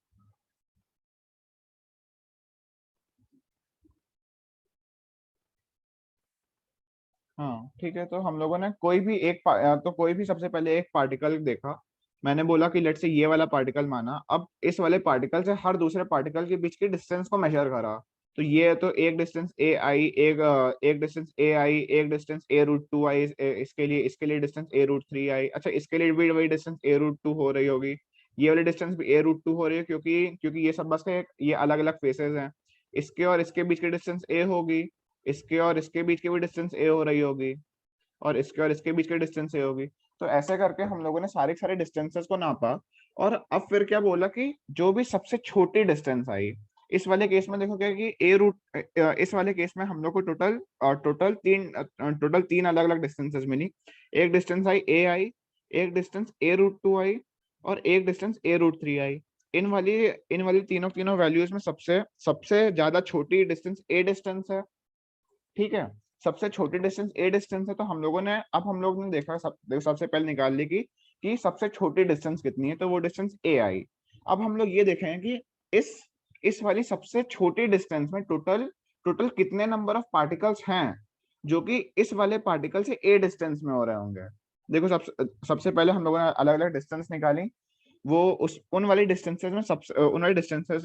हाँ ठीक है, तो हम लोगों ने कोई भी तो कोई भी सबसे पहले एक पार्टिकल देखा। मैंने बोला कि लेट से ये वाला पार्टिकल माना, अब इस वाले पार्टिकल से हर दूसरे पार्टिकल के बीच की डिस्टेंस को मेजर करा। तो ये तो एक डिस्टेंस ए आई, एक डिस्टेंस ए आई, एक डिस्टेंस a√2 आई, इसके लिए डिस्टेंस a√3 आई। अच्छा, इसके लिए भी वही डिस्टेंस a√2 हो रही होगी, ये वाली डिस्टेंस भी a√2 हो रही है, क्योंकि ये सब बस के ये अलग अलग फेसेस हैं। इसके और इसके बीच की डिस्टेंस a होगी, इसके और इसके बीच की भी डिस्टेंस a हो रही होगी, और इसके और इसके बीच की डिस्टेंस a होगी। तो ऐसे करके हम लोगों ने सारे डिस्टेंसेस को नापा, और अब फिर क्या बोला कि जो भी सबसे छोटी डिस्टेंस आई, इस वाले केस में देखो क्या कि इस वाले केस में हम लोग को टोटल तीन अलग अलग डिस्टेंसेस मिली। एक डिस्टेंस आई a आई, एक डिस्टेंस a√2 आई, और एक डिस्टेंस a√3 आई। इन वाली तीनों तीनों वैल्यूज में सबसे सबसे ज्यादा छोटी डिस्टेंस a डिस्टेंस है। ठीक है, सबसे छोटी डिस्टेंस ए डिस्टेंस है, तो हम लोग ने देखा देखो सबसे पहले निकाल ली कि सबसे छोटी डिस्टेंस कितनी है, तो वो डिस्टेंस ए आई। अब हम लोग ये देखेंगे कि इस वाली सबसे छोटी डिस्टेंस में टोटल टोटल कितने नंबर ऑफ पार्टिकल्स हैं जो कि इस वाले पार्टिकल से ए डिस्टेंस में हो रहे होंगे। देखो सबसे पहले हम लोगों ने अलग अलग डिस्टेंस निकाली। वो उन वाली डिस्टेंसेस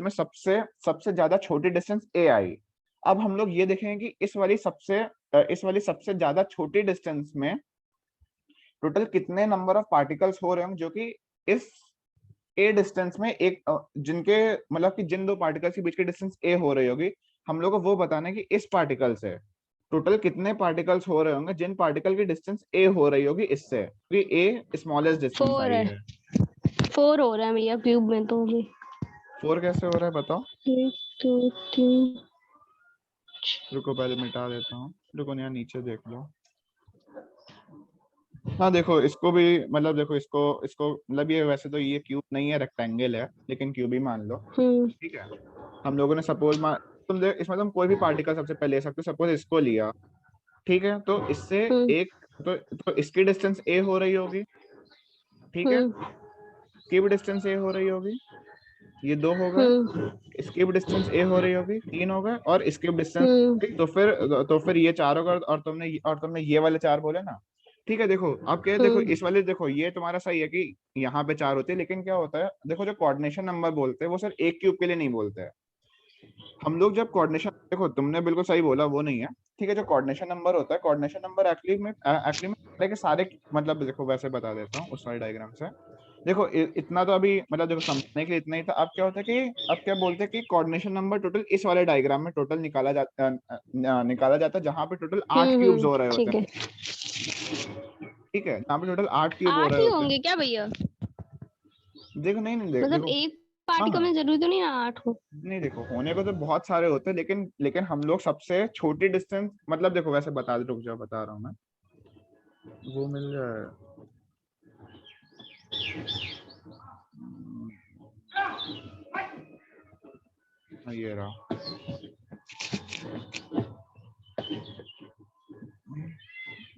में सबसे सबसे ज्यादा छोटी डिस्टेंस ए आई। अब हम लोग ये देखेंगे कि इस वाली सबसे ज्यादा छोटी डिस्टेंस में टोटल कितने नंबर ऑफ पार्टिकल्स हो रहे होंगे जो कि इस ए डिस्टेंस में जिनके मतलब कि जिन दो पार्टिकल्स के बीच की डिस्टेंस ए हो रही होगी, हम लोग को वो बताना है कि इस पार्टिकल से टोटल कितने पार्टिकल्स हो रहे होंगे जिन पार्टिकल की डिस्टेंस ए हो रही होगी इससे, क्योंकि ए स्मॉलेस्ट डिस्टेंस 4 आई है, है। 4 हो रहा है भैया क्यूब में तो भी। 4 कैसे हो रहा है बताओ? 1 2 3। रुको पहले मिटा देता हूँ, रुको यहाँ नीचे देख लो। हाँ देखो इसको भी, मतलब देखो इसको इसको मतलब ये वैसे तो ये क्यूब नहीं है, रेक्टेंगल है, लेकिन क्यूब ही मान लो। ठीक है, हम लोगों ने सपोज इसमें तुम कोई भी पार्टिकल सबसे पहले ले सकते हो। सपोज इसको लिया, ठीक है, तो इससे एक तो इसकी डिस्टेंस ए हो रही होगी। ठीक है, इसकी भी डिस्टेंस ए हो रही होगी, ये 2 हो गए। इसकी भी डिस्टेंस ए हो रही होगी, 3 हो गए, और इसकी भी डिस्टेंस, तो फिर ये 4 होगा, और तुमने ये वाले 4 बोले ना। ठीक है, देखो अब क्या है, देखो इस वाले, देखो ये तुम्हारा सही है कि यहाँ पे 4 होते हैं, लेकिन क्या होता है देखो, जो कोऑर्डिनेशन नंबर बोलते हैं वो सिर्फ एक क्यूब के लिए नहीं बोलते हैं। हम लोग जब कोऑर्डिनेशन, देखो तुमने बिल्कुल सही बोला, वो नहीं है। ठीक है, जो कोऑर्डिनेशन नंबर होता है, कोऑर्डिनेशन नंबर एक्चुअली में सारे मतलब देखो वैसे बता देता हूँ उस वाले डायग्राम से। देखो इतना तो अभी मतलब देखो समझने के लिए इतना ही था। अब क्या होता है कि अब क्या बोलते हैं कि कोऑर्डिनेशन नंबर टोटल इस वाले डायग्राम में टोटल निकाला जाता है जहाँ पे टोटल 8 क्यूब्स हो रहे होते ठीक हैं। है, ठीक है, जहाँ पे टोटल 8 क्यूब हो 8 रहे ही होते हैं। होंगे क्या भैया? देखो नहीं नहीं मतलब देखो, एक हाँ पार्टिकल हाँ, में जरूरी तो नहीं है 8 हो। नहीं देखो होने को तो बहुत सारे होते हैं, लेकिन लेकिन हम लोग सबसे छोटी डिस्टेंस मतलब देखो वैसे बता दे, रुक जाओ बता रहा हूँ मैं, वो मिल जाए। ये रहा।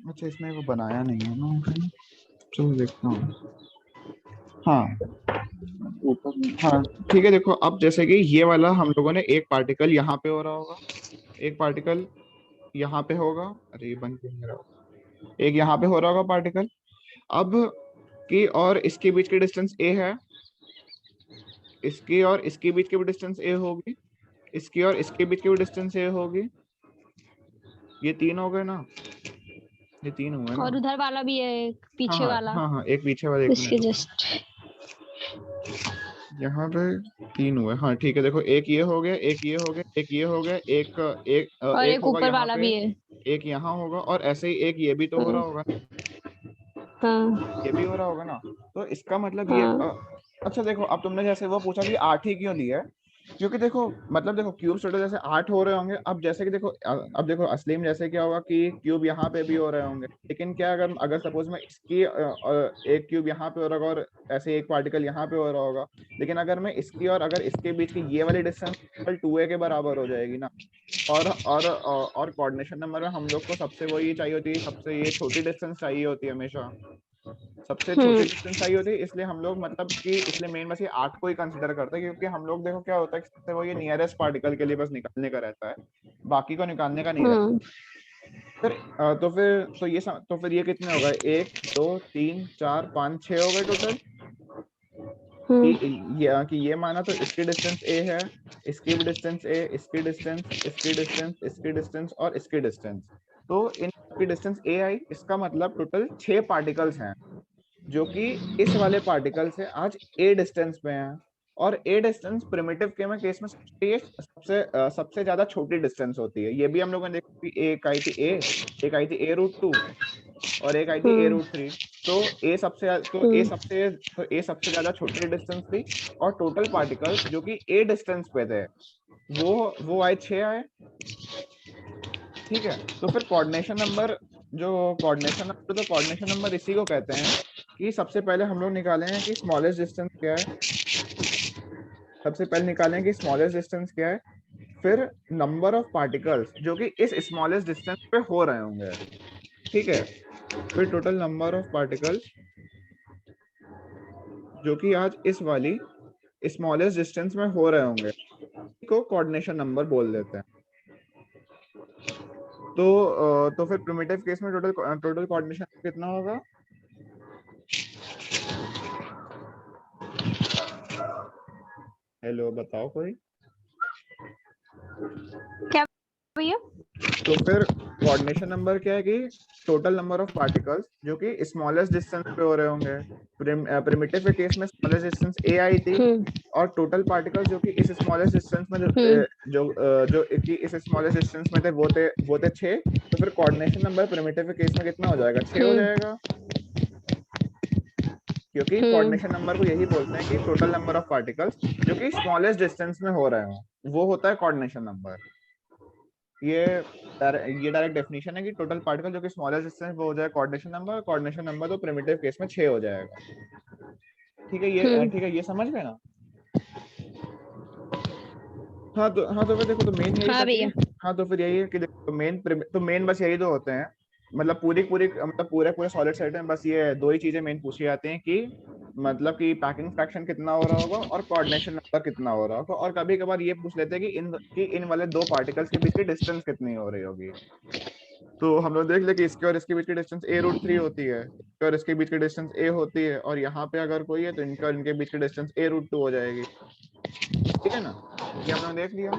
अच्छा इसमें वो बनाया नहीं है ना, चलो देखता हूँ। हाँ हाँ ठीक है, देखो अब जैसे कि ये वाला हम लोगों ने एक पार्टिकल यहाँ पे हो रहा होगा, एक पार्टिकल यहाँ पे होगा। अरे ये बन क्यों नहीं रहा? एक यहाँ पे हो रहा होगा पार्टिकल। अब की और इसके बीच की डिस्टेंस ए है, इसकी और इसके बीच की भी डिस्टेंस ए होगी, इसकी और इसके बीच की भी डिस्टेंस ए होगी। ये 3 हो गए ना, ये 3 हुए ना। और उधर वाला भी है एक हाँ पीछे हाँ वाला, हाँ हाँ, एक पीछे वाला, 1 इसके मिनट रुको। जस्ट। यहाँ पे 3 हुए, हाँ ठीक है, देखो एक ये हो गया, एक ये हो गया, एक ये हो गया, और एक एक होगा ऊपर यहाँ वाला पे, भी है। एक यहाँ होगा, और ऐसे ही एक ये भी तो हो रहा होगा ना, हाँ ये भी हो रहा होगा ना। तो इसका मतलब ये हाँ। अच्छा देखो, अब तुमने जैसे वो पूछा कि 8 ही क्यों लिया है, क्योंकि देखो मतलब देखो क्यूब्स टोटल जैसे 8 हो रहे होंगे। अब जैसे कि देखो अब देखो असली में जैसे क्या होगा कि क्यूब यहाँ पे भी हो रहे होंगे, लेकिन क्या अगर अगर सपोज में इसकी एक क्यूब यहाँ पे हो रहा होगा और ऐसे एक पार्टिकल यहाँ पे हो रहा होगा, लेकिन अगर मैं इसकी और अगर इसके बीच की ये वाली डिस्टेंस 2a के बराबर हो जाएगी ना। और कोऑर्डिनेशन नंबर में हम लोग को सबसे वो ये चाहिए होती है, सबसे ये छोटी डिस्टेंस चाहिए होती है हमेशा, सबसे छोटी डिस्टेंस चाहिए होती है। इसलिए हम लोग मतलब कि इसलिए मेन बस ये 8 को ही कंसिडर करते हैं, क्योंकि हम लोग देखो क्या होता है कि सबसे वो ये नियरेस्ट पार्टिकल के लिए बस निकालने का रहता है, बाकी को निकालने का नहीं रहता। फिर तो फिर ये कितने हो गए, 1 2 3 4 5 6 हो गए टोटल। कि ये माना तो इसकी डिस्टेंस a है, इसकी भी डिस्टेंस a, इसकी डिस्टेंस, इसकी डिस्टेंस, इसकी डिस्टेंस और इसकी डिस्टेंस। तो इन की डिस्टेंस a आई, इसका मतलब टोटल 6 पार्टिकल्स हैं जो कि इस वाले पार्टिकल से आज a डिस्टेंस पे हैं। और a डिस्टेंस प्रिमिटिव के में केस में सबसे ज्यादा छोटी डिस्टेंस होती है। ये भी हम लोगों ने देखा कि एक आई थी a, एक आई थी a√2 और एक आई थी a√3। तो a सबसे ज्यादा छोटी डिस्टेंस थी, और टोटल पार्टिकल्स जो कि a डिस्टेंस पे थे वो आए 6 आए। ठीक है, तो फिर कोऑर्डिनेशन नंबर, तो कोऑर्डिनेशन नंबर इसी को कहते हैं कि सबसे पहले हम लोग निकाले हैं कि स्मॉलेस्ट डिस्टेंस क्या है, सबसे पहले निकालें कि स्मॉलेस्ट डिस्टेंस क्या है, फिर नंबर ऑफ पार्टिकल्स जो कि इस स्मॉलेस्ट डिस्टेंस पे हो रहे होंगे। ठीक है, फिर टोटल नंबर ऑफ पार्टिकल्स जो कि आज इस वाली स्मॉलेस्ट डिस्टेंस में हो रहे होंगे को कोऑर्डिनेशन नंबर बोल देते हैं। तो फिर प्रिमिटिव केस में टोटल कोऑर्डिनेशन कितना होगा? हेलो, बताओ कोई। क्या भैया? तो फिर कोऑर्डिनेशन नंबर क्या है कि टोटल नंबर ऑफ पार्टिकल्स जो कि स्मॉलेस्ट डिस्टेंस पे हो रहे होंगे। प्रिमिटिव के केस में स्मॉलेस्ट डिस्टेंस a आई थी, और टोटल पार्टिकल्स जो कि इस स्मॉलेस्ट डिस्टेंस में जो कि इस स्मॉलेस्ट डिस्टेंस में थे वो थे 6। तो फिर कोऑर्डिनेशन नंबर प्रिमिटिव के केस में कितना हो जाएगा? 6 हो जाएगा, क्योंकि कोऑर्डिनेशन नंबर को यही बोलते हैं कि टोटल नंबर ऑफ पार्टिकल्स जो कि स्मॉलेस्ट डिस्टेंस में हो रहे हो, वो होता है कोऑर्डिनेशन नंबर। ये डायरेक्ट डेफिनेशन है कि टोटल पार्टिकल जो कि स्मॉलेस्ट डिस्टेंस वो हो जाए कोऑर्डिनेशन नंबर, कोऑर्डिनेशन नंबर तो प्रिमिटिव केस में 6 हो जाएगा। ठीक है, ये समझ गए ना? हाँ तो फिर देखो, तो मेन यही था कि तो फिर यही है कि देखो मेन बस यही दो होते हैं। मतलब पूरे सॉलिड सेट में बस ये दो ही चीजें मेन पूछी जाती हैं कि मतलब कि पैकिंग फ्रैक्शन कितना हो रहा होगा और कोऑर्डिनेशन नंबर कितना हो रहा होगा, और कभी कभार ये पूछ लेते हैं कि इन वाले दो पार्टिकल्स के बीच की डिस्टेंस कितनी हो रही होगी। तो हम लोग देख ले कि इसके और इसके बीच की डिस्टेंस a√3 होती है, इसके और इसके बीच की डिस्टेंस a होती है, और यहाँ पे अगर कोई है तो इनका इनके बीच की डिस्टेंस a√2 हो जाएगी। ठीक है ना, ये हम लोग देख लिया।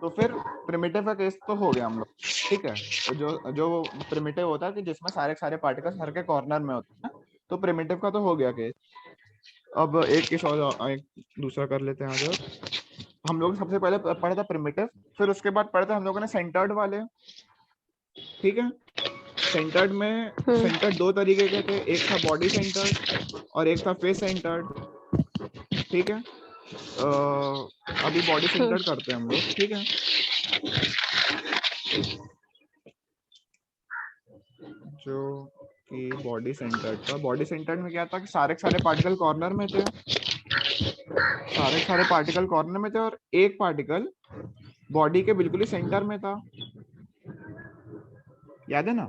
तो फिर प्रिमिटिव का केस तो हो गया हम लोग। ठीक है, तो जो जो प्रिमिटिव होता है कि जिसमें सारे पार्टिकल्स हर के कॉर्नर में होते हैं, तो प्रिमिटिव का तो हो गया केस। अब एक केस और एक दूसरा कर लेते हैं। जो हम लोग सबसे पहले पढ़ा था प्रिमिटिव, फिर उसके बाद पढ़ा था हम लोगों ने सेंटर्ड वाले। ठीक है, सेंटर्ड दो तरीके के थे, एक था बॉडी सेंटर्ड और एक था फेस सेंटर्ड। ठीक है, अभी बॉडी सेंटर्ड करते हैं हम लोग। ठीक है, जो कि बॉडी सेंटर्ड था, बॉडी सेंटर्ड में क्या था कि सारे पार्टिकल कॉर्नर में थे, सारे पार्टिकल कॉर्नर में थे, और एक पार्टिकल बॉडी के बिल्कुल ही सेंटर में था। याद है ना?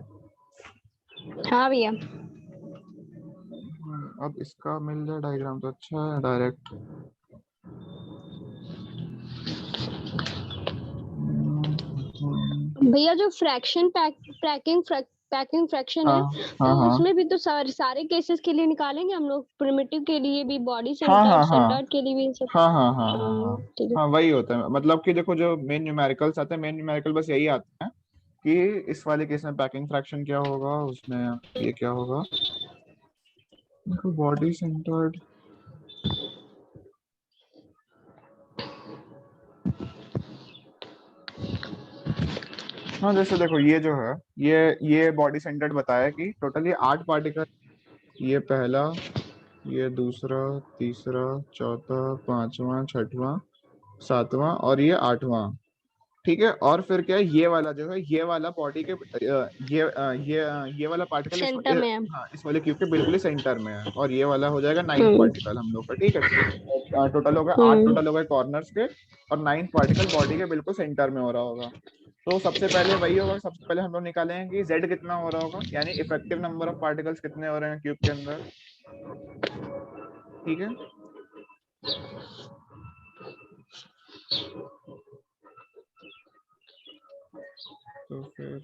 हाँ भैया। अब इसका मिल जाए डायग्राम तो अच्छा है डायरेक्ट। भैया जो पैकिंग फ्रैक्शन है, तो उसमें भी तो सारे केसेस के लिए निकालेंगे हम लोग, प्रिमिटिव के लिए भी, बॉडी सेंटर्ड, सेंटर्ड के लिए भी सब। ठीक है। हाँ वही होता है, मतलब कि देखो जो मेन न्यूमेरिकल्स आते हैं, मेन न्यूमेरिकल बस यही आते हैं कि इस वाले केस में पैकिंग फ्रैक्शन क्या होगा, उसमें ये क्या होगा। देखो बॉडी सेंटर्ड, हाँ जैसे देखो ये जो है, ये बॉडी सेंटर्ड बताया कि टोटल ये 8 पार्टिकल, ये पहला, ये दूसरा, तीसरा, चौथा, पांचवा, छठवां 7वां और ये 8वां। ठीक है, और फिर क्या है, ये वाला जो है, ये वाला बॉडी के ये वाला पार्टिकल सेंटर में है। हाँ, इस वाले क्यूब के बिल्कुल ही सेंटर में है, और ये वाला हो जाएगा 9th हम्म पार्टिकल हम लोग का। ठीक है, टोटल हो गए 8, हम्म टोटल हो गए कॉर्नर्स के, और 9th पार्टिकल बॉडी के बिल्कुल सेंटर में हो रहा होगा। तो सबसे पहले वही होगा, सबसे पहले हम लोग निकालेंगे कि z कितना हो रहा होगा, यानी इफेक्टिव नंबर ऑफ पार्टिकल्स कितने हो रहे हैं क्यूब के अंदर। ठीक है, तो फिर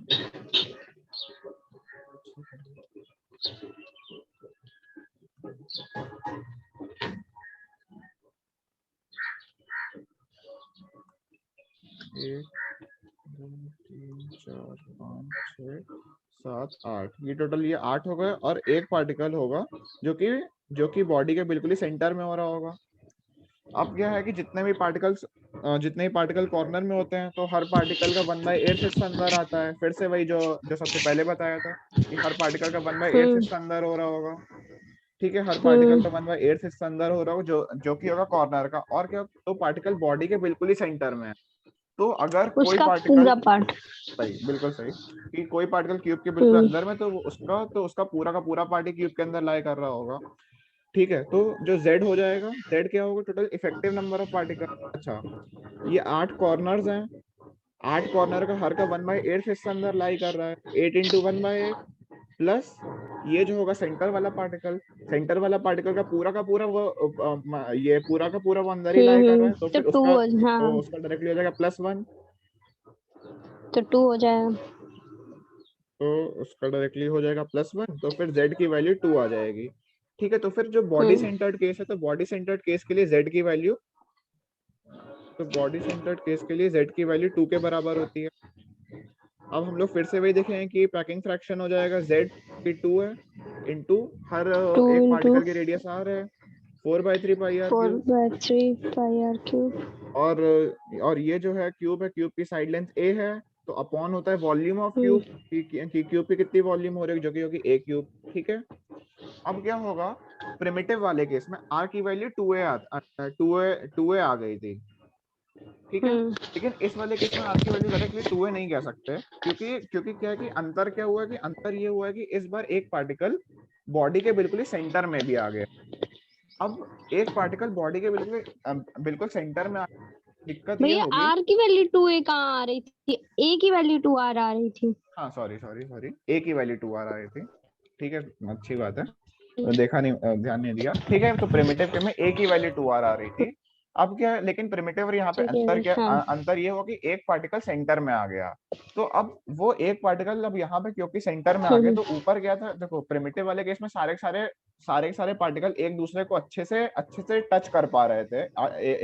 एक, 2, 3, 4, 5, 6, 7, 8, ये टोटल ये 8 हो गए, और एक पार्टिकल होगा जो कि बॉडी के बिल्कुल ही सेंटर में हो रहा होगा। अब क्या है कि जितने भी पार्टिकल कॉर्नर में होते हैं, तो हर पार्टिकल का 1/8 हिस्सा अंदर आता है। फिर से वही जो जो सबसे पहले बताया था कि हर पार्टिकल का 1/8 हम्म हिस्सा अंदर हो रहा होगा। ठीक है, हर पार्टिकल हम्म का 1/8 हिस्सा अंदर हो रहा होगा, जो कि होगा कॉर्नर का। और क्या, तो पार्टिकल बॉडी के बिल्कुल ही सेंटर में है। तो अगर कोई उसका पार्टिकल, पूरा पार्ट। सही, बिल्कुल सही, कि कोई पार्टिकल क्यूब के बिल्कुल हम्म अंदर में, तो उसका पूरा का पूरा पार्टी क्यूब के अंदर लाई कर रहा होगा। ठीक है, तो जो z हो जाएगा, z क्या होगा, total effective number of particle. अच्छा, ये 8 कॉर्नर्स हैं, 8 कॉर्नर का हर का 1/8 हिस्सा अंदर लाई कर रहा है, 8 इंटू 1/8, प्लस ये जो होगा सेंटर वाला पार्टिकल, सेंटर वाला पार्टिकल का पूरा ये पूरा का पूरा वो अंदर ही लाई कर रहा है, तो तो फिर टू उसका, हाँ, तो उसका डायरेक्टली हो जाएगा +1। तो 2 हो जाएगा। तो उसका डायरेक्टली हो जाएगा +1, तो फिर z की वैल्यू 2 आ जाएगी। ठीक है, तो फिर जो बॉडी हम्म सेंटर्ड केस है, तो बॉडी सेंटर्ड केस के लिए z की वैल्यू, तो बॉडी सेंटर्ड केस के लिए z की वैल्यू 2 के बराबर होती है। अब हम लोग फिर से वही देखें कि पैकिंग फ्रैक्शन हो जाएगा, z की 2 है, इंटू हर 2 एक इंटू पार्टिकल की रेडियस r है, 4/3 pi r cube. 4/3 pi are cube. और और ये जो है क्यूब है, क्यूब की साइड लेंथ a है, तो अपॉन होता है वॉल्यूम ऑफ क्यूब, कि क्यूब की कितनी वॉल्यूम हो रही है, जो कि होगी a क्यूब। ठीक है, अब क्या होगा, प्रिमिटिव वाले केस में r की वैल्यू 2a आ गई थी। ठीक है, लेकिन इस वाले केस में r की वैल्यू डायरेक्टली 2a नहीं कह सकते, क्योंकि क्या है कि अंतर क्या हुआ है, कि अंतर ये हुआ है कि इस बार एक पार्टिकल बॉडी के बिल्कुल ही सेंटर में भी आ गया। अब एक पार्टिकल बॉडी के बिल्कुल सेंटर में दिक्कत ये भैया होगी। आर की वैल्यू 2a कहाँ आ रही थी? ए की वैल्यू 2r आ रही थी। हाँ, सॉरी सॉरी सॉरी, a की वैल्यू 2r आ रही थी। ठीक है, अच्छी बात है, देखा नहीं, ध्यान नहीं दिया। ठीक है, तो प्रिमिटिव के में a की वैल्यू 2r आ रही थी। अब क्या है, लेकिन प्रिमिटिव और यहाँ पे ठीक अंतर है, क्या, हाँ। अंतर ये हुआ कि एक पार्टिकल सेंटर में आ गया। तो अब वो एक पार्टिकल अब यहाँ पे क्योंकि सेंटर में आ गया, तो ऊपर गया था। देखो, प्रिमिटिव वाले केस में सारे पार्टिकल एक दूसरे को अच्छे से टच कर पा रहे थे,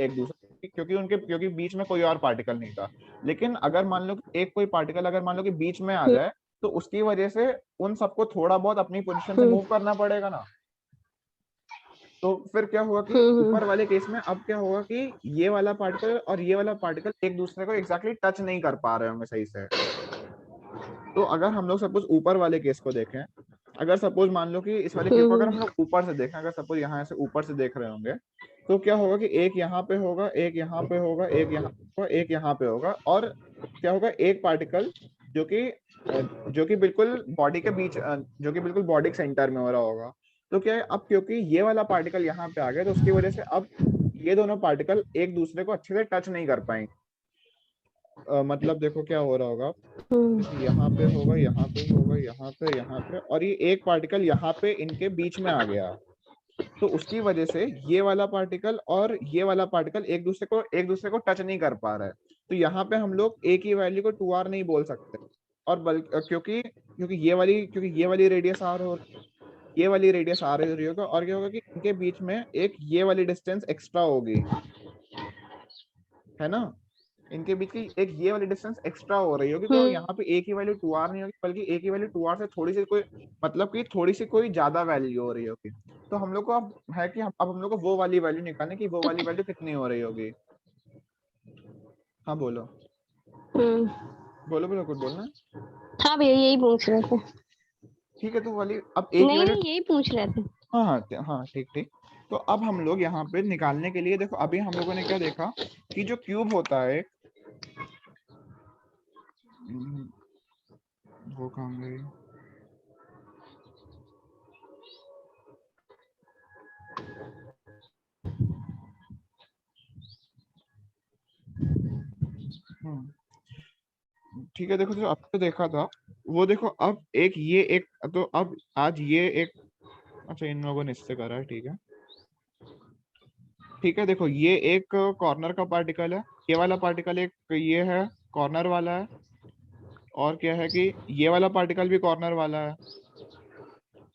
एक दूसरे, क्योंकि बीच में कोई और पार्टिकल नहीं था। लेकिन अगर मान लो कि एक कोई पार्टिकल अगर मान लो कि बीच में आ जाए, तो उसकी वजह से उन सबको थोड़ा बहुत अपनी पोजीशन से मूव करना पड़ेगा ना। तो फिर क्या हुआ कि ऊपर वाले केस में अब क्या होगा कि ये वाला पार्टिकल और ये वाला पार्टिकल एक दूसरे को एग्जैक्टली टच नहीं कर पा रहे होंगे सही से। तो अगर हम लोग सपोज ऊपर वाले केस को देखें, अगर सपोज मान लो कि इस वाले क्यूब को अगर हम लोग ऊपर से देखें, अगर सपोज यहाँ से ऊपर से देख रहे होंगे, तो क्या होगा कि एक यहाँ पे होगा, एक यहाँ पे होगा, एक यहाँ होगा, एक यहाँ पे होगा, और क्या होगा, एक पार्टिकल जो कि जो कि बिल्कुल बॉडी के बीच, जो कि बिल्कुल बॉडी के सेंटर में हो रहा होगा। तो क्या है, अब क्योंकि ये वाला पार्टिकल यहाँ पे आ गया, तो उसकी वजह से अब ये दोनों पार्टिकल एक दूसरे को अच्छे से टच नहीं कर पाएंगे। मतलब देखो क्या हो रहा होगा, यहाँ पे होगा, यहाँ पे होगा, यहाँ पे, और ये एक पार्टिकल यहाँ पे इनके बीच में आ गया। तो उसकी वजह से ये वाला पार्टिकल और ये वाला पार्टिकल एक दूसरे को टच नहीं कर पा रहा है। तो यहाँ पे हम लोग a की वैल्यू को 2r नहीं बोल सकते, और बल्कि क्योंकि ये वाली रेडियस r हो, ये वाली रेडियस r हो रही होगा, और क्या होगा कि इनके बीच में एक ये वाली डिस्टेंस एक्स्ट्रा होगी, है ना। इनके बीच की एक ये वाली डिस्टेंस एक्स्ट्रा हो रही होगी, तो यहाँ पे a की वैल्यू 2r नहीं होगी, बल्कि a की वैल्यू 2r से थोड़ी सी कोई, मतलब कि थोड़ी सी कोई ज्यादा वैल्यू हो रही होगी। तो हम लोग को अब है कि अब हम लोग को वो वाली वैल्यू निकालने की, वो वाली वैल्यू कितनी हो रही होगी। हाँ, बोलो बोलो बोलो, कुछ बोलना है। हाँ भैया यही पूछ रहे थे। ठीक है, तो वाली अब a की नहीं वैल्यू, नहीं, यही पूछ रहे थे। हाँ हाँ हाँ, ठीक ठीक। तो अब हम लोग यहाँ पे निकालने के लिए देखो, अभी हम लोगों ने क्या देखा कि जो क्यूब होता है, वो कहाँ गई, ठीक है। देखो जो अब तो देखा था वो, देखो अब एक ये एक, तो अब आज ये एक, अच्छा इन लोगों ने इससे करा है, ठीक है ठीक है। देखो ये एक कॉर्नर का पार्टिकल है, ये वाला पार्टिकल एक ये है, कॉर्नर वाला है, और क्या है कि ये वाला पार्टिकल भी कॉर्नर वाला है।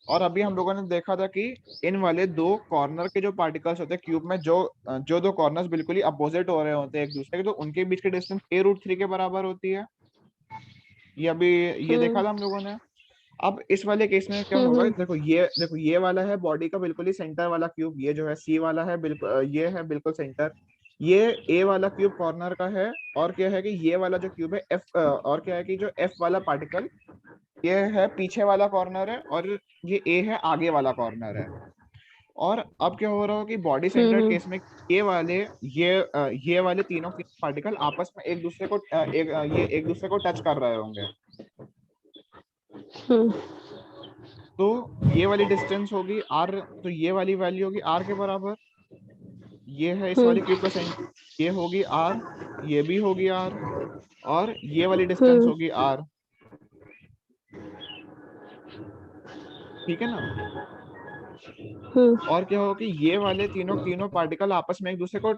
और अभी हम लोगों ने देखा था कि इन वाले दो कॉर्नर के जो पार्टिकल्स होते हैं क्यूब में, जो जो दो कॉर्नर्स बिल्कुल ही अपोजिट हो रहे होते हैं एक दूसरे के, तो उनके बीच की डिस्टेंस a√3 के बराबर होती है। ये अभी ये देखा था हम लोगों ने। अब इस वाले केस में क्या होगा, देखो ये वाला है बॉडी का बिल्कुल ही सेंटर वाला क्यूब, ये जो है सी वाला है, बिल्कुल ये है बिल्कुल सेंटर, ये ए वाला क्यूब कॉर्नर का है। और क्या है कि ये वाला जो क्यूब है एफ, और क्या है कि जो एफ वाला पार्टिकल, ये है पीछे वाला कॉर्नर है, और ये ए है आगे वाला कॉर्नर है। और अब क्या हो रहा है कि बॉडी सेंटर्ड केस में ये वाले ये वाले तीनों पार्टिकल आपस में एक दूसरे को ये एक दूसरे को टच कर रहे होंगे। तो ये वाली डिस्टेंस होगी r, तो ये वाली वैल्यू होगी r के बराबर। ये है इस वाले क्यूब का सेंटर, ये होगी r, ये भी होगी r, और ये वाली डिस्टेंस होगी r, ठीक है ना। और क्या होगा कि ये वाले तीनों पार्टिकल आपस में एक दूसरे को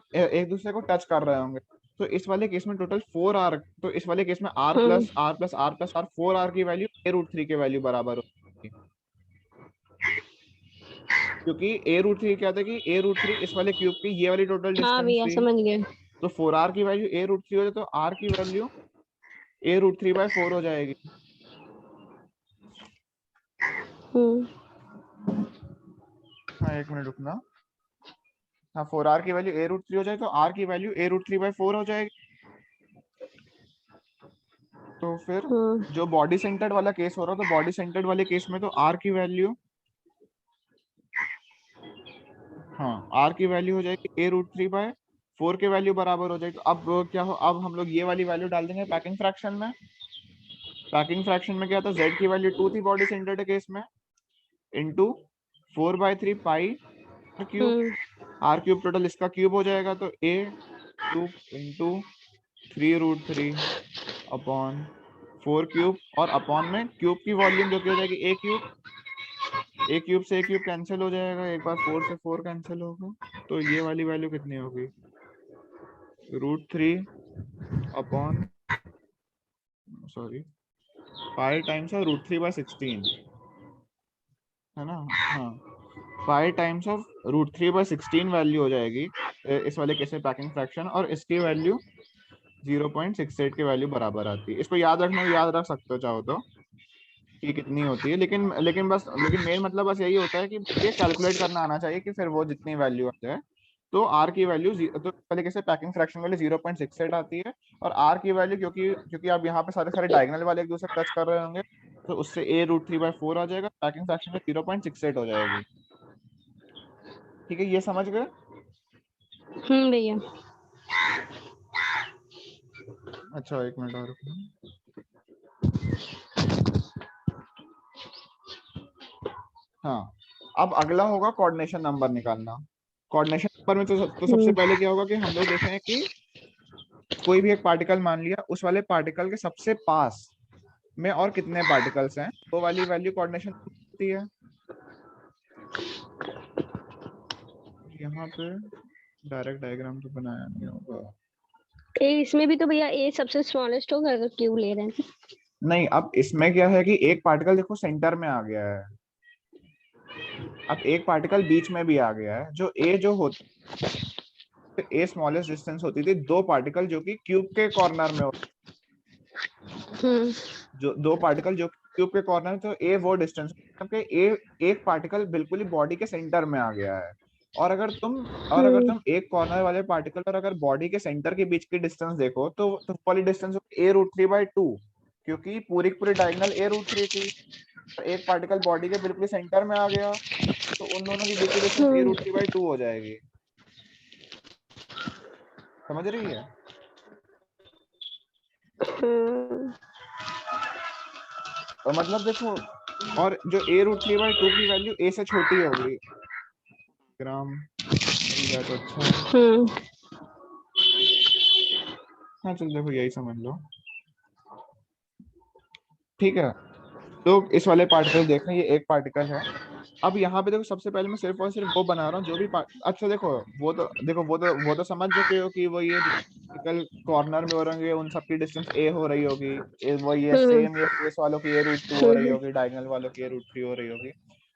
टच कर रहे होंगे। तो इस वाले केस में टोटल 4r, तो इस वाले केस में r plus r plus r plus r, 4r की वैल्यू a√3 के वैल्यू बराबर होगी। क्योंकि a√3 क्या था कि a√3 इस वाले क्यूब की ये वाली टोटल डिस्टेंस थी। समझ गए। तो 4r की वैल्यू a√3 हो जाए तो r की वैल्यू a√3/4 हो जाएगी। हाँ एक मिनट रुकना। हाँ 4r की वैल्यू a√3 हो जाए तो r की वैल्यू a√3/4 हो जाएगी। तो फिर जो बॉडी सेंटर्ड वाला केस हो रहा है, तो बॉडी सेंटर्ड वाले केस में तो r की वैल्यू, हाँ r की वैल्यू हो जाएगी a√3/4 के वैल्यू बराबर हो जाएगी। तो अब क्या हो, अब हम लोग ये वाली वैल्यू डाल देंगे पैकिंग फ्रैक्शन में। पैकिंग फ्रैक्शन में क्या था, z की वैल्यू 2 थी बॉडी सेंटर्ड केस में, इंटू 4/3 पाई क्यूब, r क्यूब टोटल इसका क्यूब हो जाएगा, तो a³ इंटू 3√3/4 क्यूब, और अपॉन में क्यूब की वॉल्यूम जो कि हो जाएगी a³, a³ से a³ कैंसिल हो जाएगा, एक बार 4 से 4 कैंसिल होगा, तो ये वाली वैल्यू कितनी होगी, √3 upon, sorry, pi times of √3/16 है ना। हाँ पाई टाइम्स ऑफ √3/16 वैल्यू हो जाएगी इस वाले केस में पैकिंग फ्रैक्शन, और इसकी वैल्यू 0.68 की वैल्यू बराबर आती है। इसको याद रखना, याद रख सकते हो चाहो तो कि कितनी होती है, लेकिन मेन मतलब बस यही होता है कि ये कैलकुलेट करना आना चाहिए कि फिर वो जितनी वैल्यू आ जाए। तो r की वैल्यू, तो पहले कैसे पैकिंग फ्रैक्शन वाली 0.68 आती है, और r की वैल्यू क्योंकि क्योंकि आप यहाँ पे सारे सारे डायगोनल वाले एक दूसरे टच कर रहे होंगे, तो उससे a√3/4 आ जाएगा, पैकिंग फ्रैक्शन में 0.68 हो जाएगी। ठीक है, ये समझ गए। भैया। अच्छा एक मिनट और, हाँ अब अगला होगा कोऑर्डिनेशन नंबर निकालना। कोऑर्डिनेशन नंबर में तो सबसे पहले क्या होगा कि हम लोग देखेंगे कि कोई भी एक पार्टिकल मान लिया, उस वाले पार्टिकल के सबसे पास में और कितने पार्टिकल्स हैं, वो वाली वैल्यू कोऑर्डिनेशन होती है। यहाँ पे डायरेक्ट डायग्राम तो बनाया नहीं होगा, इसमें भी तो भैया ए सबसे स्मॉलेस्ट होगा अगर क्यूब ले रहे हैं। नहीं, अब इसमें क्या है कि एक पार्टिकल देखो सेंटर में आ गया है, अब एक पार्टिकल बीच में भी आ गया है, जो ए जो होता है, ए स्मॉलेस्ट डिस्टेंस होती थी दो पार्टिकल जो कि क्यूब के कॉर्नर में होते, जो दो पार्टिकल जो क्यूब के कॉर्नर, तो ए वो डिस्टेंस, ए एक पार्टिकल बिल्कुल ही बॉडी के सेंटर में आ गया है। और अगर तुम एक कॉर्नर वाले पार्टिकल और अगर बॉडी के सेंटर के बीच की डिस्टेंस देखो, तो वाली डिस्टेंस a√3/2, क्योंकि पूरी डायगोनल a√3 थी, तो एक पार्टिकल बॉडी के बिल्कुल सेंटर में आ गया, तो उन दोनों के बीच की डिस्टेंस ए रूट 3/2 हो जाएगी। समझ रही है? और मतलब देखो, और जो ए रूट 3/2 की वैल्यू ए से छोटी होगी, ग्राम मिल जाए तो अच्छा है। हाँ चल देखो यही समझ लो, ठीक है। तो इस वाले पार्टिकल देख रहे हैं, ये एक पार्टिकल है। अब यहाँ पे देखो, सबसे पहले मैं सिर्फ और सिर्फ वो बना रहा हूँ जो भी अच्छा देखो, वो तो देखो, वो तो समझ चुके हो कि वो ये पार्टिकल कॉर्नर में हो रहेंगे, उन सबकी डिस्टेंस ए हो रही होगी। वो ये सेम, ये फेस वालों की ए रूट 2 हो रही होगी, डायगोनल वालों की ए रूट 3 हो रही होगी।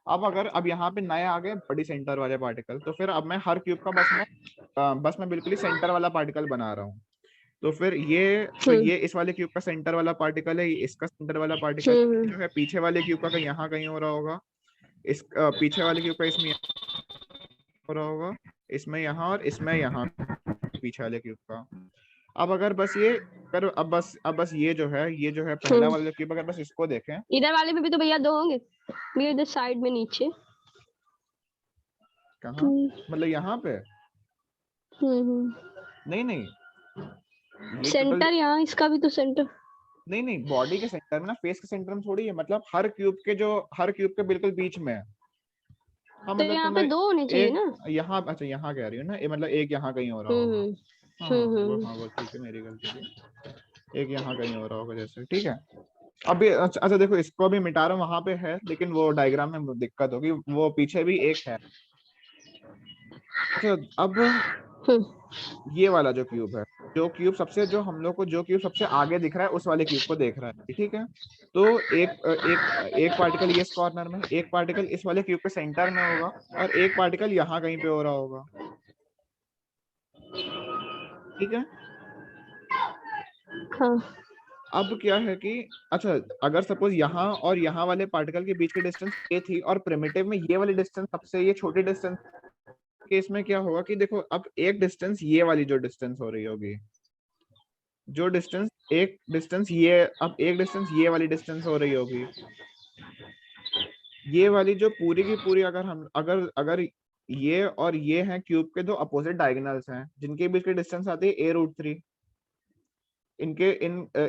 अब यहाँ पे नए आ गए बड़ी सेंटर वाले पार्टिकल, तो फिर अब मैं हर क्यूब का बस मैं बिल्कुल ही सेंटर वाला पार्टिकल बना रहा हूँ। तो फिर ये इस वाले क्यूब का सेंटर वाला पार्टिकल है, इसका सेंटर वाला पार्टिकल जो है पीछे वाले क्यूब का यहाँ कहीं हो रहा होगा, इस पीछे वाले क्यूब का इसमें हो रहा होगा, इसमें यहाँ, और इसमें यहाँ पीछे वाले क्यूब का। अब अगर बस ये कर अब बस ये जो है पहला वाला क्यूब, अगर बस इसको देखें, इधर वाले में भी तो भैया 2 होंगे भैया, इधर साइड में नीचे। कहाँ? मतलब यहाँ पे? नहीं नहीं, ये सेंटर यहाँ, इसका भी तो सेंटर। नहीं, बॉडी के सेंटर में ना, फेस के सेंटर में थोड़ी है, मतलब हर क्यूब के बिल्कुल बीच में है। हाँ तो मतलब यहाँ पे तुम्हें 2 होने चाहिए एक ना। यहाँ, अच्छा यहाँ कह रही हो ना, मतलब एक यहाँ कहीं हो रहा होगा। हाँ वो ठीक है, मेरी गलती थी, एक यहाँ कहीं हो रहा होगा जैसे, ठीक है। अभी अच्छा देखो, इसको भी मिटा रहा हूँ, वहां पे है लेकिन वो डायग्राम में दिक्कत होगी, वो पीछे भी एक है। अच्छा अब ये वाला जो क्यूब है, जो हम लोग को जो क्यूब सबसे आगे दिख रहा है, उस वाले क्यूब को देख रहा है, ठीक है। तो एक पार्टिकल ये इस कॉर्नर में, एक पार्टिकल इस वाले क्यूब के सेंटर में होगा, और एक पार्टिकल यहाँ कहीं पे हो रहा होगा, ठीक है। हाँ। अब क्या है कि अच्छा, अगर सपोज यहाँ और यहाँ वाले पार्टिकल के बीच की डिस्टेंस ए थी, और प्रिमिटिव में ये वाली डिस्टेंस सबसे ये छोटी डिस्टेंस, केस में क्या होगा कि देखो, अब एक डिस्टेंस ये वाली जो डिस्टेंस हो रही होगी, एक डिस्टेंस ये वाली डिस्टेंस हो रही होगी, ये वाली जो पूरी की पूरी, अगर हम अगर अगर ये और ये हैं क्यूब के दो अपोजिट डायगोनल्स हैं, जिनके बीच की डिस्टेंस आती है ए रूट 3,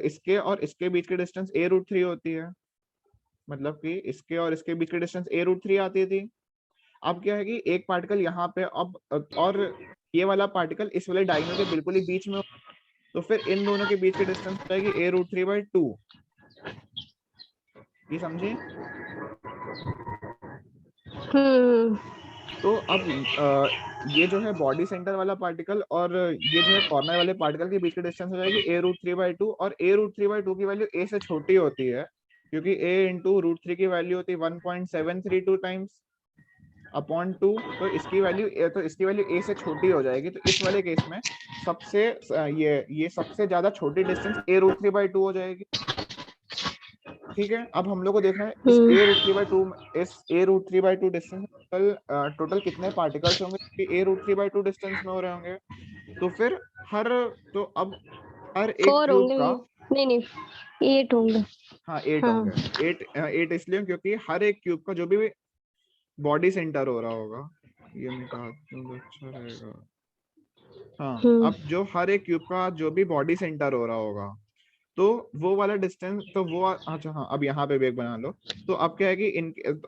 इसके और इसके बीच की डिस्टेंस ए रूट 3 होती है, मतलब कि इसके और इसके बीच की डिस्टेंस ए रूट 3 आती थी। अब क्या है कि एक पार्टिकल यहाँ पे, अब और ये वाला पार्टिकल इस वाले डायगोनल के बिल्कुल ही बीच में, तो फिर इन दोनों के बीच की डिस्टेंस हो जाएगी ए रूट 3/2। ये समझे? तो अब ये जो है बॉडी सेंटर वाला पार्टिकल और ये जो है कॉर्नर वाले पार्टिकल के बीच की डिस्टेंस हो जाएगी ए रूट 3/2, और ए रूट 3/2 की वैल्यू ए से छोटी होती है, क्योंकि ए इंटू रूट 3 की वैल्यू होती है 1.732 टाइम्स अपॉन 2, तो इसकी वैल्यू ए से छोटी हो जाएगी। तो इस वाले केस में ये सबसे ज्यादा छोटी डिस्टेंस ए रूट 3/2 हो जाएगी, ठीक है। अब हम लोग को देखना है इस ए रूट 3/2 डिस्टेंस टोटल कितने पार्टिकल्स होंगे ए रूट 3/2 डिस्टेंस में हो रहे होंगे। तो फिर हर तो अब हर एक 4 क्यूब होंगे का, भैया। नहीं 8 होंगे। हाँ 8 होंगे। 8 इसलिए क्योंकि हर एक क्यूब का जो भी बॉडी सेंटर हो रहा होगा, ये मिटा दूं तो अच्छा रहेगा। हाँ, अब जो हर एक क्यूब का जो भी बॉडी सेंटर हो रहा होगा, तो वो वाला डिस्टेंस, तो वो अच्छा हाँ, अब यहाँ पे भी एक बना लो। तो अब क्या है कि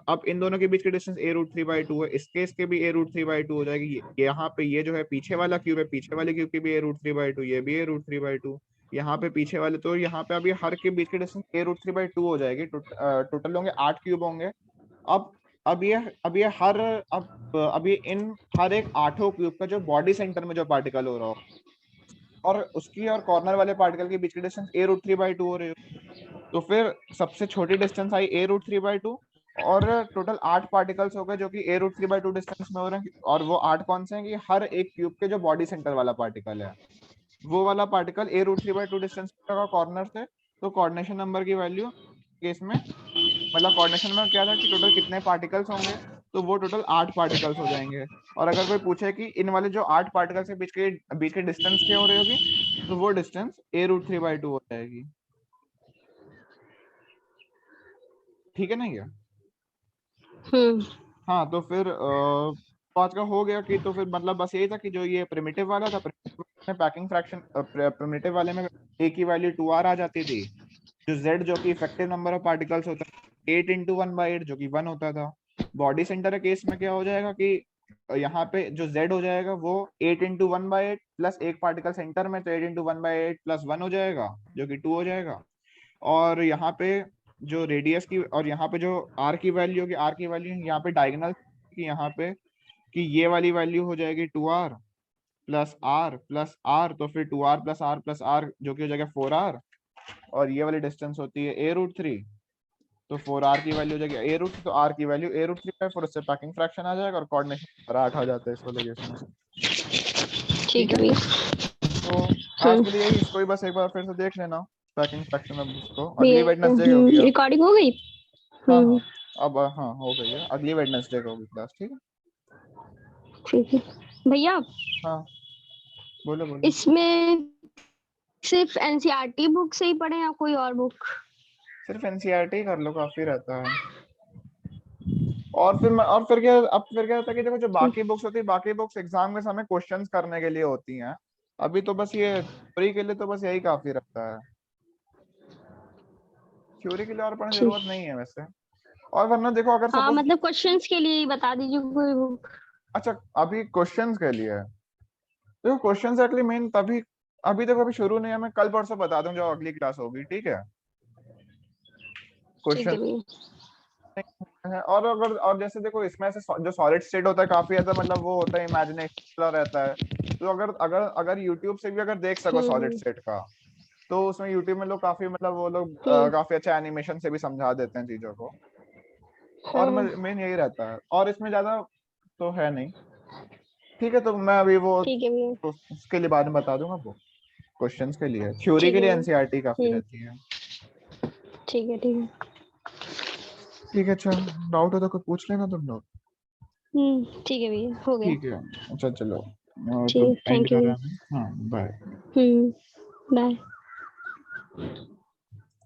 अब इन दोनों के बीच की डिस्टेंस ए रूट 3/2 है, इसके भी ए रूट 3/2 हो जाएगी। यहाँ पे ये जो है पीछे वाला क्यूब है, पीछे वाले क्यूब की भी ए रूट 3/2, ये भी ए रूट 3/2, यहाँ पे पीछे वाले, तो यहाँ पे अभी हर के बीच की डिस्टेंस ए रूट 3/2 हो जाएगी। टोटल होंगे 8 क्यूब होंगे। अब अब ये हर अब ये इन हर एक 8 क्यूब का जो बॉडी सेंटर में जो पार्टिकल हो रहा हो, और उसकी और कॉर्नर वाले पार्टिकल के बीच की डिस्टेंस ए रूट 3/2 हो रही हो, तो फिर सबसे छोटी डिस्टेंस आई ए रूट 3/2, और टोटल 8 पार्टिकल्स हो गए जो कि ए रूट 3/2 डिस्टेंस में हो रहे हैं। और वो 8 कौन से हैं कि हर एक क्यूब के जो बॉडी सेंटर वाला पार्टिकल है, वो वाला पार्टिकल ए रूट 3/2 डिस्टेंस का कॉर्नर से। तो कोऑर्डिनेशन नंबर की वैल्यू केस में, मतलब कोऑर्डिनेशन में क्या था कि टोटल कितने पार्टिकल्स होंगे, तो वो टोटल 8 पार्टिकल्स हो जाएंगे। और अगर कोई पूछे कि इन वाले जो 8 पार्टिकल्स के बीच के डिस्टेंस क्या हो रही होगी, तो वो डिस्टेंस ए रूट 3/2 हो जाएगी, ठीक है ना? ये हाँ तो फिर आज का हो गया कि तो फिर मतलब बस यही था कि जो ये प्रिमिटिव वाला था, पैकिंग फ्रैक्शन प्रिमिटिव वाले में ए की वैल्यू 2r आ जाती थी, जो z जो कि इफेक्टिव नंबर ऑफ पार्टिकल्स होता है 8 इंटू 1/8 जो कि 1 होता था। बॉडी सेंटर के केस में क्या हो जाएगा कि यहाँ पे जो z हो जाएगा वो 8 इंटू 1/8 प्लस एक पार्टिकल सेंटर में, तो 8 इंटू 1/8 प्लस 1 हो जाएगा जो कि 2 हो जाएगा। और यहाँ पे जो रेडियस की और यहाँ पे जो r की वैल्यू होगी, r की वैल्यू यहाँ पे डायगोनल की यहाँ पे कि ये वाली वैल्यू हो जाएगी 2r प्लस r, तो फिर 2r प्लस r जो कि हो जाएगा 4r, और ये वाली डिस्टेंस होती है a√3, तो 4r की वैल्यू हो जाएगी a√3, तो r की वैल्यू a√3 है, फिर उससे पैकिंग फ्रैक्शन आ जाएगा और कोऑर्डिनेशन 8 आ जाता है इस वाले केस में। ठीक ठीक है है, भैया। तो आज के लिए यही, इसको ही बस एक बार फिर से देख लेना पैकिंग फ्रैक्शन। अब इसको अगली वेडनेसडे होगी अब। रिकॉर्डिंग हो गई। हाँ हाँ, अब हाँ हो गई है, अगली वेडनेसडे को होगी क्लास। ठीक है, ठीक है भैया। हाँ बोलो बोलो। इसमें सिर्फ एनसीईआरटी बुक से ही पढ़े या कोई और बुक? सिर्फ एनसीईआरटी कर लो, काफी रहता है। और फिर क्या, अब फिर क्या होता है कि देखो जो बाकी बुक्स होती है, बाकी बुक्स एग्जाम के समय क्वेश्चंस करने के लिए होती हैं। अभी तो बस ये थ्योरी के लिए तो बस यही काफी रहता है, थ्योरी के लिए और पढ़ने की जरूरत नहीं है वैसे। और वरना देखो अगर हाँ सपोज, मतलब क्वेश्चंस के लिए ही बता दीजिए कोई बुक। अच्छा अभी क्वेश्चंस के लिए देखो, क्वेश्चंस एक्चुअली मेन तभी, अभी देखो अभी शुरू नहीं है, मैं कल परसों बता दूं जो अगली क्लास होगी। ठीक है, ठीक क्वेश्चन है भैया। है। और अगर और जैसे देखो इसमें से जो सॉलिड स्टेट होता है काफी ज्यादा मतलब वो होता है इमेजिनेशन वाला रहता है, तो अगर अगर अगर यूट्यूब से भी अगर देख सको सॉलिड हम्म स्टेट का, तो उसमें यूट्यूब में लोग काफी मतलब वो लोग हम्म काफी अच्छा एनिमेशन से भी समझा देते हैं चीजों को। और हाँ मेन यही रहता है, और इसमें ज्यादा तो है नहीं। ठीक है, तो मैं अभी वो ठीक है भैया। तो उसके लिए बाद में बता दूंगा, वो क्वेश्चंस के लिए, थ्योरी ठीक के है लिए भैया। एनसीईआरटी काफी रहती है। ठीक है ठीक है। ठीक है, अच्छा डाउट हो तो कुछ पूछ लेना तुम लोग। ठीक है भैया, हो गया। ठीक है, अच्छा चलो, तो ठीक, एंड थैंक यू कर रहे भैया। हैं। हाँ बाय। बाय।